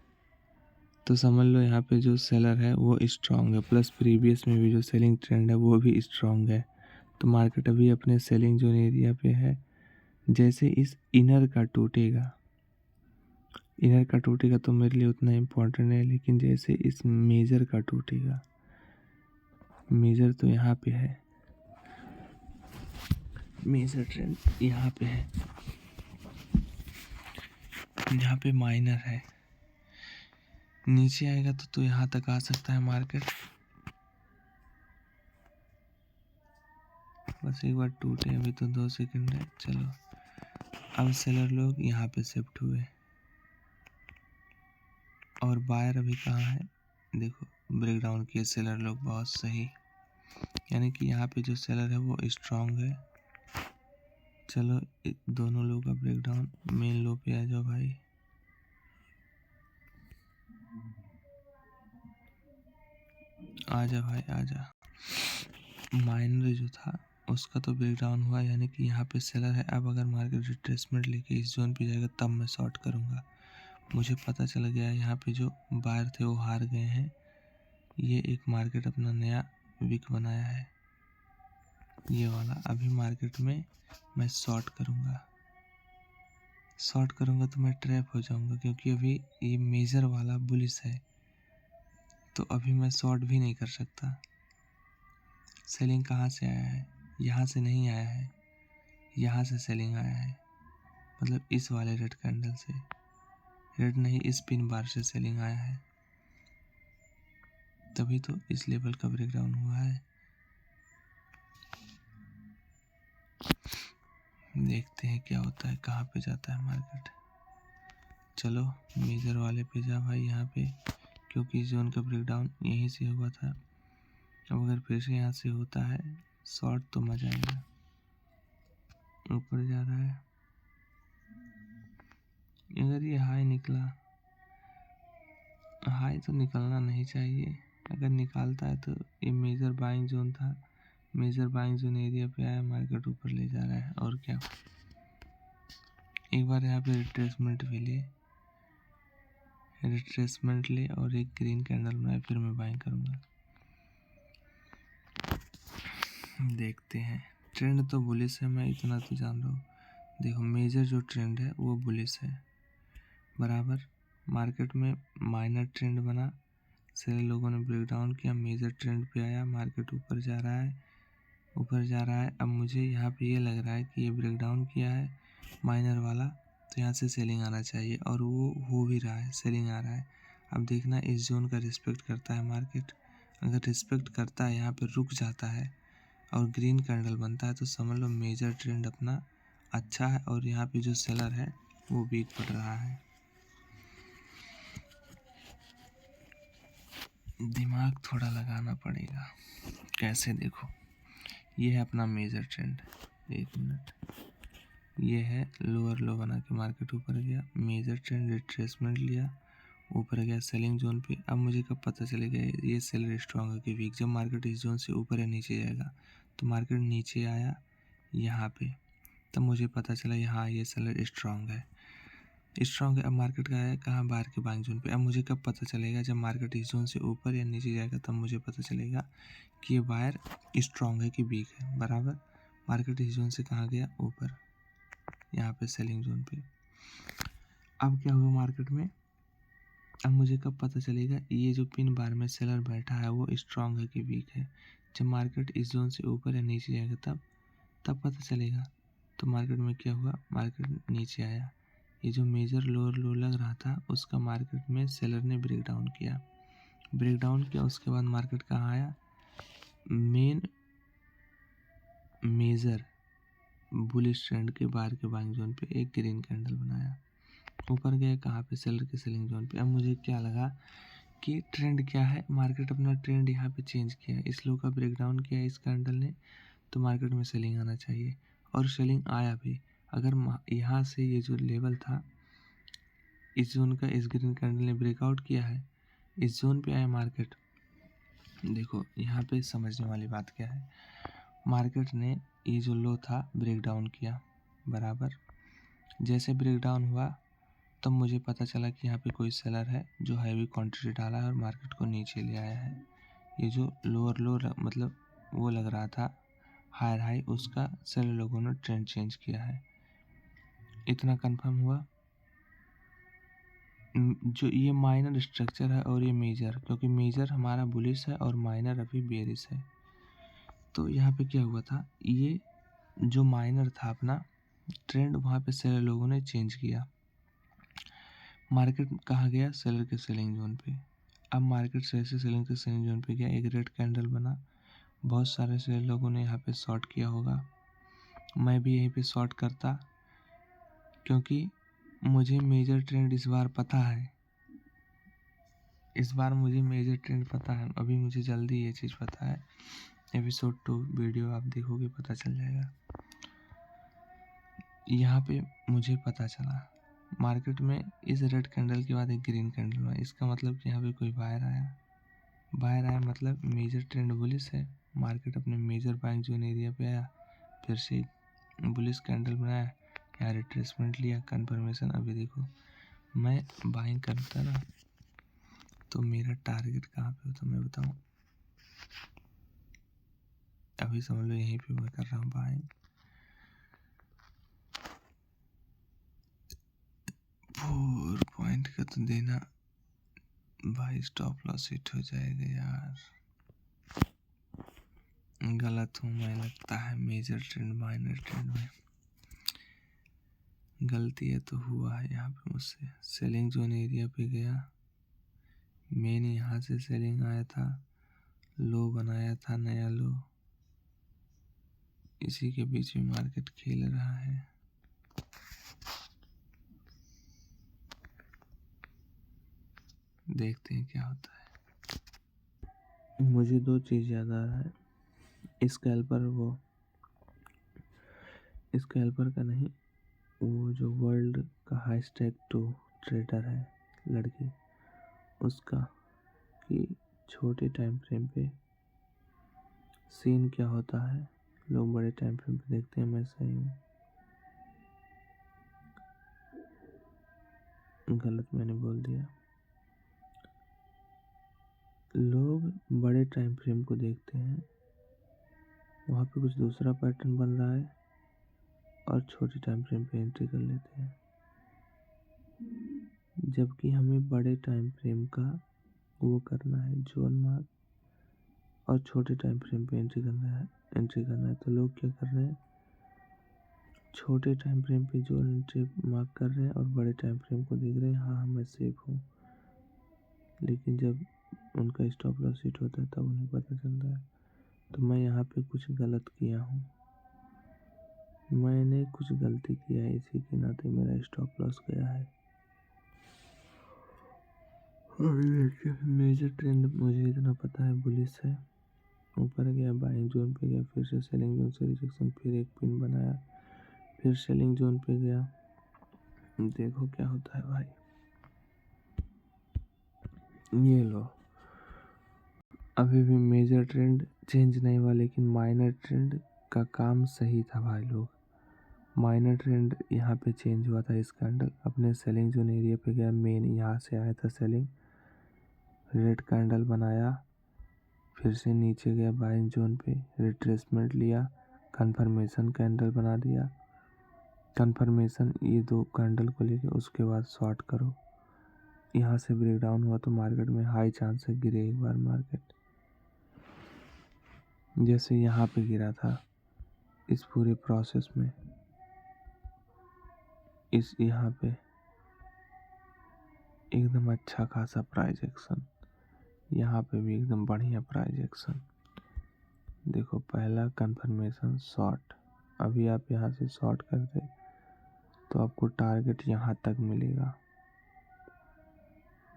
तो समझ लो यहाँ पे जो सेलर है वो स्ट्रांग है, प्लस प्रीवियस में भी जो सेलिंग ट्रेंड है वो भी स्ट्रांग है। तो मार्केट अभी अपने सेलिंग जोन एरिया पे है। जैसे इस इनर का टूटेगा, इनर का टूटेगा तो मेरे लिए उतना इम्पोर्टेंट है, लेकिन जैसे इस मेजर का टूटेगा, मेजर तो यहाँ पे है, मेजर ट्रेंड यहाँ पे है, यहाँ पे माइनर है, नीचे आएगा तो यहाँ तक आ सकता है मार्केट। बस एक बार टूटे, अभी तो 2 सेकंड है। चलो अब सेलर लोग यहाँ पे शिफ्ट हुए और बायर अभी कहाँ है, देखो ब्रेकडाउन किए सेलर लोग, बहुत सही। यानी कि यहाँ पे जो सेलर है वो स्ट्रांग है। चलो दोनों लोग का ब्रेकडाउन, मेन लो पे आ जाओ भाई। आजा भाई आजा। माइनर जो था उसका तो ब्रेकडाउन हुआ, यानी कि यहाँ पे सेलर है। अब अगर मार्केट रिट्रेसमेंट लेके इस जोन पे जाएगा तब मैं शॉर्ट करूँगा। मुझे पता चल गया यहाँ पे जो बायर थे वो हार गए हैं। ये एक मार्केट अपना नया वीक बनाया है, ये वाला। अभी मार्केट में मैं शॉर्ट करूँगा, शॉर्ट करूँगा तो मैं ट्रैप हो जाऊँगा, क्योंकि अभी ये मेजर वाला बुलिश है, तो अभी मैं शॉर्ट भी नहीं कर सकता। सेलिंग कहाँ से आया है, यहाँ से नहीं आया है, यहाँ से सेलिंग आया है, मतलब इस वाले रेड कैंडल से, रेड नहीं इस पिन बार से सेलिंग आया है, तभी तो इस लेवल का ब्रेकडाउन हुआ है। देखते हैं क्या होता है, कहाँ पे जाता है मार्केट। चलो मेजर वाले पे जा भाई यहाँ पे, क्योंकि इस जोन का ब्रेकडाउन यहीं से हुआ था। अब अगर फिर से यहाँ से होता है शॉर्ट तो मजा आएगा। ऊपर जा रहा है, अगर ये हाई निकला, हाई तो निकलना नहीं चाहिए, अगर निकालता है तो ये मेजर बाइंग जोन था, मेजर बाइंग जोन एरिया पे आया, मार्केट ऊपर ले जा रहा है। और क्या, एक बार यहाँ पे रिट्रेसमेंट भी ले, रिट्रेसमेंट ले और एक ग्रीन कैंडल बनाए, फिर मैं बाइंग करूँगा। देखते हैं, ट्रेंड तो बुलिश है, मैं इतना तो जान रहा हूँ। देखो मेजर जो ट्रेंड है वो बुलिश है बराबर। मार्केट में माइनर ट्रेंड बना, सेलर लोगों ने ब्रेकडाउन किया, मेजर ट्रेंड पे आया, मार्केट ऊपर जा रहा है, ऊपर जा रहा है। अब मुझे यहाँ पे ये लग रहा है कि ये ब्रेकडाउन किया है माइनर वाला, तो यहाँ से सेलिंग आना चाहिए, और वो हो भी रहा है, सेलिंग आ रहा है। अब देखना इस जोन का रिस्पेक्ट करता है मार्केट, अगर रिस्पेक्ट करता है, यहाँ पे रुक जाता है और ग्रीन कैंडल बनता है, तो समझ लो मेजर ट्रेंड अपना अच्छा है, और यहाँ पे जो सेलर है वो वीक पड़ रहा है। दिमाग थोड़ा लगाना पड़ेगा। कैसे, देखो ये है अपना मेजर ट्रेंड, 1 मिनट, ये है लोअर लो बना के मार्केट ऊपर गया, मेजर ट्रेंड रिट्रेसमेंट लिया, ऊपर गया सेलिंग जोन पे। अब मुझे कब पता चलेगा ये सेलर स्ट्रांग है कि वीक, जब मार्केट इस जोन से ऊपर या नीचे जाएगा। तो मार्केट नीचे आया यहाँ पे, तब मुझे पता चला यहाँ ये सेलर स्ट्रांग है, स्ट्रांग है। अब मार्केट का है कहाँ, बाहर के बाइंग जोन पे। अब मुझे कब पता चलेगा, जब मार्केट इस जोन से ऊपर या नीचे जाएगा, तब मुझे पता चलेगा कि ये बायर स्ट्रांग है कि वीक है बराबर। मार्केट इस जोन से कहाँ गया, ऊपर, यहाँ पे सेलिंग जोन पे। अब क्या हुआ मार्केट में, अब मुझे कब पता चलेगा ये जो पिन बार में सेलर बैठा है वो स्ट्रांग है कि वीक है, जब मार्केट इस जोन से ऊपर या नीचे जाएगा, तब पता चलेगा। तो मार्केट में क्या हुआ, मार्केट नीचे आया, ये जो मेजर लोअर लो लग रहा था उसका मार्केट में सेलर ने ब्रेकडाउन किया, ब्रेकडाउन किया। उसके बाद मार्केट कहाँ आया, मेन मेजर बुलिश ट्रेंड के बाहर के बाइंग जोन पे एक ग्रीन कैंडल बनाया, ऊपर गया कहाँ पे, सेलर के सेलिंग जोन पे। अब मुझे क्या लगा कि ट्रेंड क्या है, मार्केट अपना ट्रेंड यहाँ पे चेंज किया, इस लो का ब्रेकडाउन किया इस कैंडल ने, तो मार्केट में सेलिंग आना चाहिए और सेलिंग आया भी। अगर यहाँ से ये जो लेवल था इस जोन का, इस ग्रीन कैंडल ने ब्रेकआउट किया है, इस जोन पे आया मार्केट। देखो यहाँ पे समझने वाली बात क्या है, मार्केट ने ये जो लो था ब्रेक डाउन किया बराबर, जैसे ब्रेक डाउन हुआ तब मुझे पता चला कि यहाँ पे कोई सेलर है जो हैवी क्वांटिटी डाला है और मार्केट को नीचे ले आया है। ये जो लोअर लो मतलब वो लग रहा था हायर हाई, उसका सेलर लोगों ने ट्रेंड चेंज किया है। इतना कंफर्म हुआ। जो ये माइनर स्ट्रक्चर है और ये मेजर, क्योंकि मेजर हमारा बुलिश है और माइनर अभी बेरिश है। तो यहाँ पे क्या हुआ था, ये जो माइनर था अपना ट्रेंड, वहाँ पे सेलर लोगों ने चेंज किया, मार्केट कहाँ गया, सेलर के सेलिंग जोन पे। अब मार्केट से सेलिंग के सेलिंग जोन पे गया, एक रेड कैंडल बना, बहुत सारे सेलर लोगों ने यहाँ पे शॉर्ट किया होगा, मैं भी यहीं पे शॉर्ट करता, क्योंकि मुझे मेजर ट्रेंड इस बार पता है, इस बार मुझे मेजर ट्रेंड पता है। अभी मुझे जल्दी ये चीज़ पता है, एपिसोड 2 वीडियो आप देखोगे पता चल जाएगा। यहाँ पे मुझे पता चला मार्केट में इस रेड कैंडल के बाद एक ग्रीन कैंडल हुआ, इसका मतलब कि यहाँ पे कोई बायर आया, बायर आया मतलब मेजर ट्रेंड बुलिश है, मार्केट अपने मेजर बाइंग जोन एरिया पे आया, फिर से बुलिश कैंडल बनाया, यहाँ रिट्रेसमेंट लिया, कंफर्मेशन। अभी देखो मैं बाइंग करता ना तो मेरा टारगेट कहाँ पे होता मैं बताऊँ, अभी समझ लो यहीं पे मैं कर रहा हूँ बाइंग, 4 पॉइंट का तो देना भाई, स्टॉप लॉस हिट हो जाएगा यार, गलत हूँ मैं लगता है, मेजर ट्रेंड माइनर ट्रेंड में गलती है तो हुआ है यहाँ पे मुझसे। सेलिंग जोन एरिया पे गया, मैंने यहाँ से सेलिंग आया था, लो बनाया था नया लो, इसी के बीच में मार्केट खेल रहा है। देखते हैं क्या होता है। मुझे 2 चीज़ याद आ रहा है, स्कैल्पर का नहीं, वो जो वर्ल्ड का हाईएस्ट एक्टिव ट्रेडर है लड़की, उसका, कि छोटे टाइम फ्रेम पे सीन क्या होता है, लोग बड़े टाइम फ्रेम पे देखते हैं, मैं सही हूँ, गलत मैंने बोल दिया, लोग बड़े टाइम फ्रेम को देखते हैं, वहाँ पे कुछ दूसरा पैटर्न बन रहा है और छोटे टाइम फ्रेम पे एंट्री कर लेते हैं, जबकि हमें बड़े टाइम फ्रेम का वो करना है जोन मार्क, और छोटे टाइम फ्रेम पे एंट्री करना है। तो लोग क्या कर रहे हैं, छोटे टाइम फ्रेम पे जोन एंट्री मार्क कर रहे हैं और बड़े टाइम फ्रेम को देख रहे हैं, हाँ मैं सेफ हूँ, लेकिन जब उनका स्टॉप लॉस हिट होता है तब उन्हें पता चलता है। तो मैं यहाँ पे कुछ गलत किया हूँ, मैंने कुछ गलती किया है, इसी के नाते मेरा स्टॉप लॉस गया है। मेजर ट्रेंड मुझे इतना पता है बुलिश है, ऊपर गया, बाइंग जोन पे गया, फिर से सेलिंग जोन से रिजेक्शन, फिर एक पिन बनाया, फिर सेलिंग जोन पे गया, देखो क्या होता है भाई। ये लो, अभी भी मेजर ट्रेंड चेंज नहीं हुआ, लेकिन माइनर ट्रेंड का काम सही था भाई लोग। माइनर ट्रेंड यहाँ पे चेंज हुआ था, इस कैंडल अपने सेलिंग जोन एरिया पे गया, मेन यहाँ से आया था सेलिंग, रेड कैंडल बनाया, फिर से नीचे गया बाइंग जोन पे, रिट्रेसमेंट लिया, कंफर्मेशन कैंडल बना दिया, कंफर्मेशन ये 2 कैंडल को लेके उसके बाद शॉर्ट करो, यहाँ से ब्रेक डाउन हुआ तो मार्केट में हाई चांस है गिरे एक बार मार्केट, जैसे यहाँ पे गिरा था इस पूरे प्रोसेस में, इस यहाँ पे एकदम अच्छा खासा प्राइस एक्शन, यहाँ पे भी एकदम बढ़िया प्राइस एक्शन। देखो पहला कंफर्मेशन शॉर्ट, अभी आप यहाँ से शॉर्ट कर दे तो आपको टारगेट यहाँ तक मिलेगा।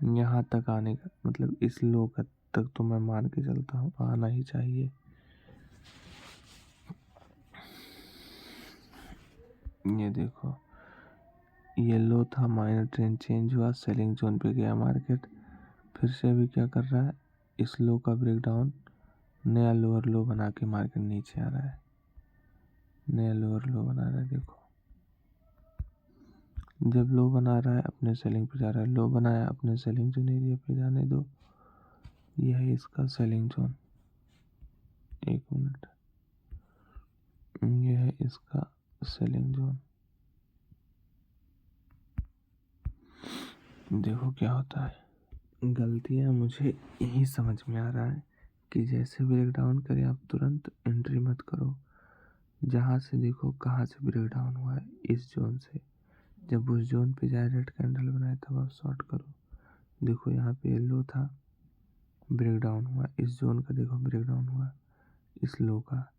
यहाँ तक आने का मतलब इस लो का तक तो मैं मान के चलता हूँ आना ही चाहिए। ये देखो, ये लो था, माइनर ट्रेंड चेंज हुआ, सेलिंग जोन पे गया मार्केट, फिर से अभी क्या कर रहा है, इस लो का ब्रेकडाउन, नया लोअर लो बना के मार्केट नीचे आ रहा है, नया लोअर लो बना रहा है। देखो जब लो बना रहा है अपने सेलिंग पे जा रहा है, लो बनाया अपने सेलिंग जोन एरिया पे जाने दो, यह है इसका सेलिंग जोन। एक मिनट, यह है इसका सेलिंग जोन। देखो क्या होता है, गलतियाँ मुझे यही समझ में आ रहा है कि जैसे ब्रेक डाउन करे आप तुरंत एंट्री मत करो। जहाँ से देखो कहाँ से ब्रेक डाउन हुआ है, इस जोन से, जब उस जोन पे जाए रेड कैंडल बनाए तब आप शॉर्ट करो। देखो यहाँ पे लो था, ब्रेक डाउन हुआ, इस जोन का देखो ब्रेक डाउन हुआ, इस लो का,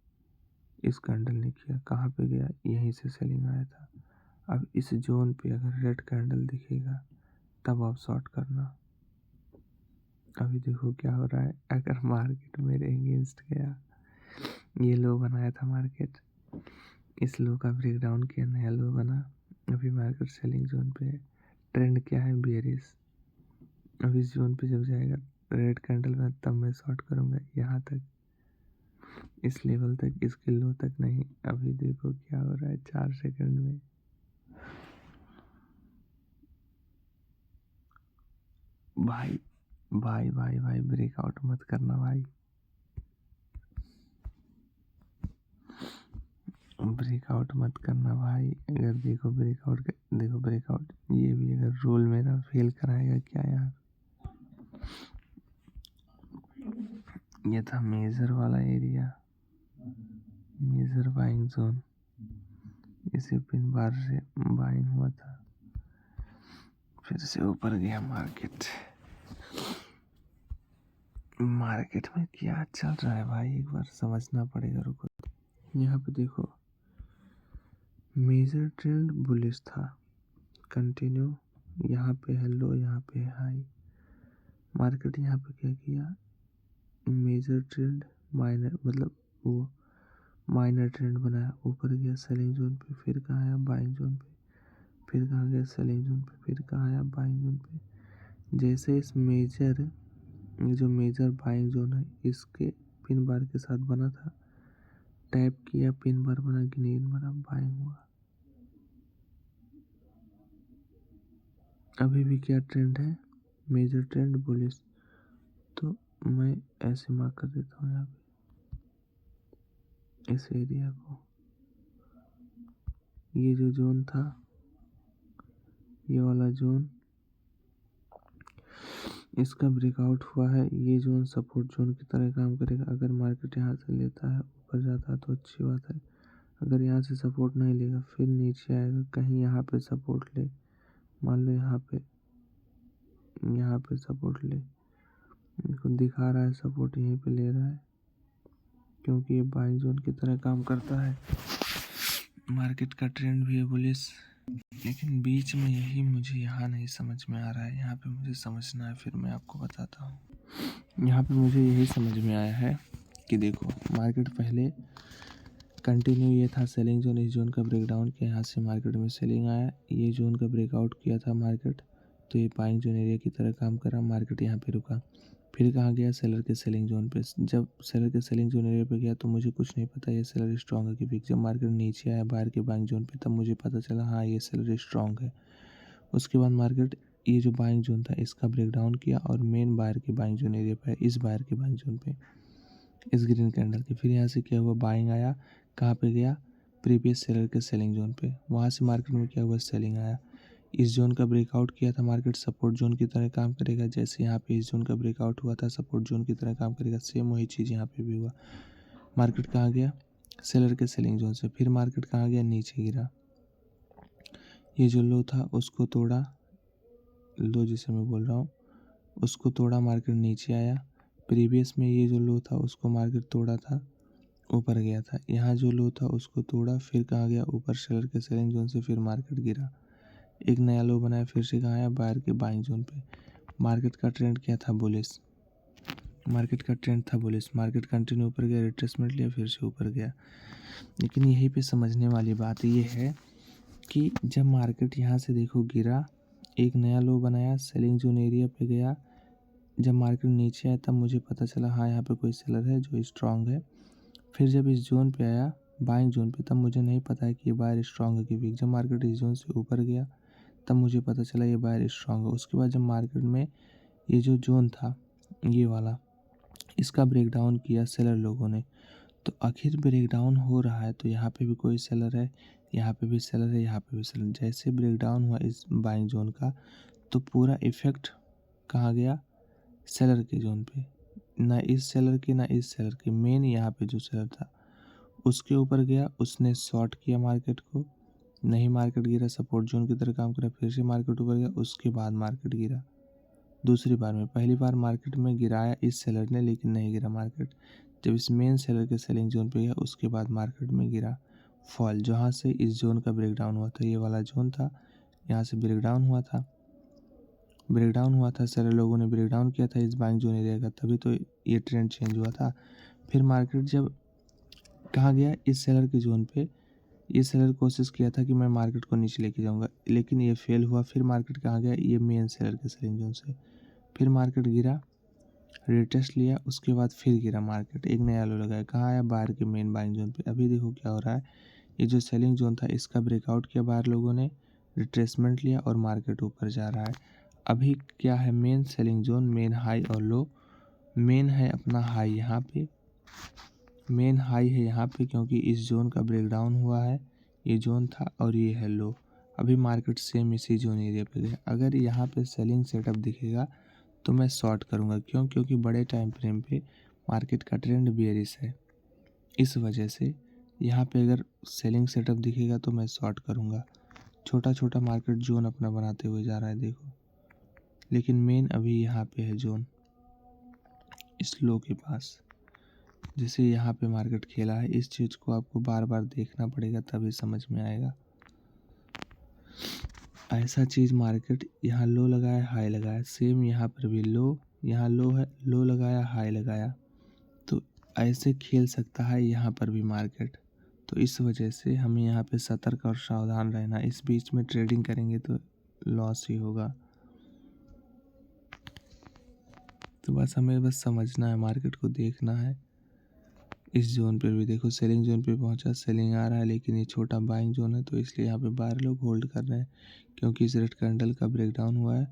इस कैंडल ने किया, कहाँ पे गया, यहीं से सेलिंग आया था। अब इस जोन पे अगर रेड कैंडल दिखेगा तब आप शॉर्ट करना। अभी देखो क्या हो रहा है, अगर मार्केट मेरे अगेंस्ट गया, ये लो बनाया था मार्केट, इस लो का ब्रेक डाउन किया, नया लो बना, अभी मार्केट सेलिंग जोन पे है, ट्रेंड क्या है, बेयरिश। अब इस जोन पे जब जाएगा रेड कैंडल में तब मैं शॉर्ट करूँगा, यहाँ तक, इस लेवल तक, इसके लो तक नहीं। अभी देखो क्या हो रहा है 4 सेकंड में। भाई भाई भाई भाई ब्रेकआउट मत करना भाई, ब्रेकआउट मत करना भाई। अगर देखो ब्रेकआउट, देखो ब्रेकआउट, ये भी अगर रोल मेरा फेल कराएगा क्या यार। ये था मेजर वाला एरिया, मेजर बाइंग जोन, इसे पिन बार से बाइंग हुआ था, फिर से ऊपर गया मार्केट। मार्केट में क्या चल रहा है भाई, एक बार समझना पड़ेगा, रुको। यहाँ पे देखो मेजर ट्रेंड बुलिश था, कंटिन्यू, यहाँ पे है लो, यहाँ पे है हाई। मार्केट यहाँ पे क्या किया, मेजर ट्रेंड माइनर, मतलब वो माइनर ट्रेंड बनाया, ऊपर गया सेलिंग जोन पे, फिर कहाँ आया बाइंग जोन पे, फिर कहाँ गया सेलिंग जोन पे, फिर कहाँ आया बाइंग जोन पे। जैसे इस मेजर, जो मेजर बाइंग जोन है, इसके पिन बार के साथ बना था, टैप किया, पिन बार बना, ग्रीन बना, बाइंग हुआ। अभी भी क्या ट्रेंड है, मेजर ट्रेंड बुलिश, तो मैं ऐसे मार्क कर देता हूँ यहाँ पे इस एरिया को। ये जो जोन था, ये वाला जोन, इसका ब्रेकआउट हुआ है, ये जोन सपोर्ट जोन की तरह काम करेगा। अगर मार्केट यहाँ से लेता है, ऊपर जाता है तो अच्छी बात है, अगर यहाँ से सपोर्ट नहीं लेगा फिर नीचे आएगा, कहीं यहाँ पे सपोर्ट ले, मान लो यहाँ पे सपोर्ट ले, इनको दिखा रहा है सपोर्ट यहीं पे ले रहा है, क्योंकि ये बाइंग जोन की तरह काम करता है। मार्केट का ट्रेंड भी है बुलिश, लेकिन बीच में यही मुझे यहाँ नहीं समझ में आ रहा है, यहाँ पे मुझे समझना है, फिर मैं आपको बताता हूँ। यहाँ पे मुझे यही समझ में आया है कि देखो मार्केट पहले कंटिन्यू, ये था सेलिंग जोन, इस जोन का ब्रेकडाउन किया, यहाँ से मार्केट में सेलिंग आया, ये जोन का ब्रेकआउट किया था मार्केट, तो ये बाइंग जोन एरिया की तरह काम करा, मार्केट यहाँ पे रुका, फिर कहाँ गया, सेलर के सेलिंग जोन पे। जब सेलर के सेलिंग जोन एरिया पे गया तो मुझे कुछ नहीं पता ये सेलर स्ट्रांग है कि वीक। जब मार्केट नीचे आया बाहर के बाइंग जोन पे तब मुझे पता चला हाँ ये सेलर स्ट्रांग है। उसके बाद मार्केट ये जो बाइंग जोन था इसका ब्रेकडाउन किया और मेन बायर के बाइंग जोन एरिया पे, इस बायर के बाइंग जोन पे, इस ग्रीन कैंडल के, फिर यहाँ से क्या हुआ, बाइंग आया, कहाँ पे गया, प्रीवियस सेलर के सेलिंग जोन पे, वहाँ से मार्केट में क्या हुआ, सेलिंग आया, इस जोन का ब्रेकआउट किया था मार्केट, सपोर्ट जोन की तरह काम करेगा, जैसे यहाँ पे इस जोन का ब्रेकआउट हुआ था सपोर्ट जोन की तरह काम करेगा, सेम वही चीज़ यहाँ पे भी हुआ। मार्केट कहाँ गया, सेलर के सेलिंग जोन से, फिर मार्केट कहाँ गया, नीचे गिरा, ये जो लो था उसको तोड़ा, लो जिसे मैं बोल रहा हूँ उसको तोड़ा, मार्केट नीचे आया, प्रीवियस में ये जो लो था उसको मार्केट तोड़ा था, ऊपर गया था। यहाँ जो लो था उसको तोड़ा, फिर कहाँ गया ऊपर सेलर के सेलिंग जोन से, फिर मार्केट गिरा, एक नया लो बनाया, फिर से कहाँ आया बायर के बाइंग जोन पे। मार्केट का ट्रेंड क्या था? बुलिश। मार्केट का ट्रेंड था बुलिश। मार्केट कंटिन्यू ऊपर गया, रिट्रेसमेंट लिया, फिर से ऊपर गया। लेकिन यहीं पे समझने वाली बात ये है कि जब मार्केट यहाँ से देखो गिरा, एक नया लो बनाया, सेलिंग जोन एरिया पे गया, जब मार्केट नीचे आया तब मुझे पता चला हाँ यहाँ पे कोई सेलर है जो स्ट्रांग है। फिर जब इस जोन पे आया बाइंग जोन पे, तब मुझे नहीं पता है कि ये बायर स्ट्रांग है कि वीक। जब मार्केट इस जोन से ऊपर गया तब मुझे पता चला ये बायर स्ट्रांग है। उसके बाद जब मार्केट में ये जो जोन था ये वाला, इसका ब्रेकडाउन किया सेलर लोगों ने, तो आखिर ब्रेकडाउन हो रहा है तो यहाँ पे भी कोई सेलर है, यहाँ पे भी सेलर है, यहाँ पे भी सेलर। जैसे ब्रेकडाउन हुआ इस बाइंग जोन का तो पूरा इफेक्ट कहाँ गया? सेलर के जोन पे। ना इस सेलर के ना इस सेलर के, मेन यहाँ पे जो सेलर था उसके ऊपर गया, उसने शॉर्ट किया मार्केट को, नहीं मार्केट गिरा, सपोर्ट जोन की तरह काम करा, फिर से मार्केट ऊपर गया, उसके बाद मार्केट गिरा दूसरी बार में। पहली बार मार्केट में गिराया इस सेलर ने लेकिन नहीं गिरा मार्केट। जब इस मेन सेलर के सेलिंग जोन पे गया उसके बाद मार्केट में गिरा फॉल, जहाँ से इस जोन का ब्रेकडाउन हुआ था। ये वाला जोन था, यहाँ से ब्रेकडाउन हुआ था, सेलर लोगों ने ब्रेकडाउन किया था इस बाइंग जोन एरिया का, तभी तो ये ट्रेंड चेंज हुआ था। फिर मार्केट जब कहाँ गया? इस सेलर के जोन पे। ये सेलर कोशिश किया था कि मैं मार्केट को नीचे लेके जाऊंगा, लेकिन ये फेल हुआ। फिर मार्केट कहाँ गया? ये मेन सेलर के सेलिंग जोन से। फिर मार्केट गिरा, रिटेस्ट लिया, उसके बाद फिर गिरा मार्केट, एक नया लो लगाया, कहाँ आया? बाहर के मेन बाइंग जोन पे। अभी देखो क्या हो रहा है, ये जो सेलिंग जोन था इसका ब्रेकआउट किया बाहर लोगों ने, रिट्रेसमेंट लिया और मार्केट ऊपर जा रहा है। अभी क्या है? Main selling zone, main high और लो। मेन है अपना हाई यहाँ पे, मेन हाई है यहाँ पे क्योंकि इस जोन का ब्रेकडाउन हुआ है, ये जोन था और ये है लो। अभी मार्केट सेम इसी जोन एरिया पे गया। अगर यहाँ पे सेलिंग सेटअप दिखेगा तो मैं शॉर्ट करूँगा। क्यों? क्योंकि बड़े टाइम फ्रेम पे मार्केट का ट्रेंड बेयरिश है, इस वजह से यहाँ पे अगर सेलिंग सेटअप दिखेगा तो मैं शॉर्ट करूँगा। छोटा छोटा मार्केट जोन अपना बनाते हुए जा रहा है देखो, लेकिन मेन अभी यहाँ पे है जोन, इस लो के पास। जैसे यहाँ पे मार्केट खेला है, इस चीज़ को आपको बार बार देखना पड़ेगा तभी समझ में आएगा। ऐसा चीज़ मार्केट यहाँ लो लगाया, हाई लगाया, सेम यहाँ पर भी लो, यहाँ लो है, लो लगाया, हाई लगाया, तो ऐसे खेल सकता है यहाँ पर भी मार्केट। तो इस वजह से हमें यहाँ पे सतर्क और सावधान रहना। इस बीच में ट्रेडिंग करेंगे तो लॉस ही होगा। तो बस हमें समझना है, मार्केट को देखना है। इस जोन पे भी देखो सेलिंग जोन पे पहुंचा, सेलिंग आ रहा है, लेकिन ये छोटा बाइंग जोन है तो इसलिए यहाँ पे बायर लोग होल्ड कर रहे हैं, क्योंकि इस रेड कैंडल का ब्रेकडाउन हुआ है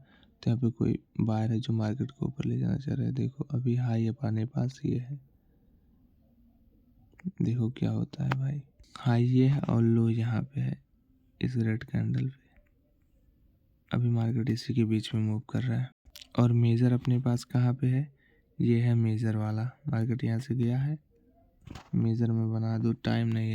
तो यहाँ पे कोई बायर है जो मार्केट को ऊपर ले जाना चाह रहा है। देखो अभी हाई अपने पास ये है, देखो क्या होता है भाई, हाई ये है और लो यहाँ पे है इस रेड कैंडल पे। अभी मार्केट इसी के बीच में मूव कर रहा है और मेजर अपने पास कहाँ पे है? ये है मेजर वाला। मार्केट यहाँ से गया है, मेजर में बना दो, टाइम नहीं है।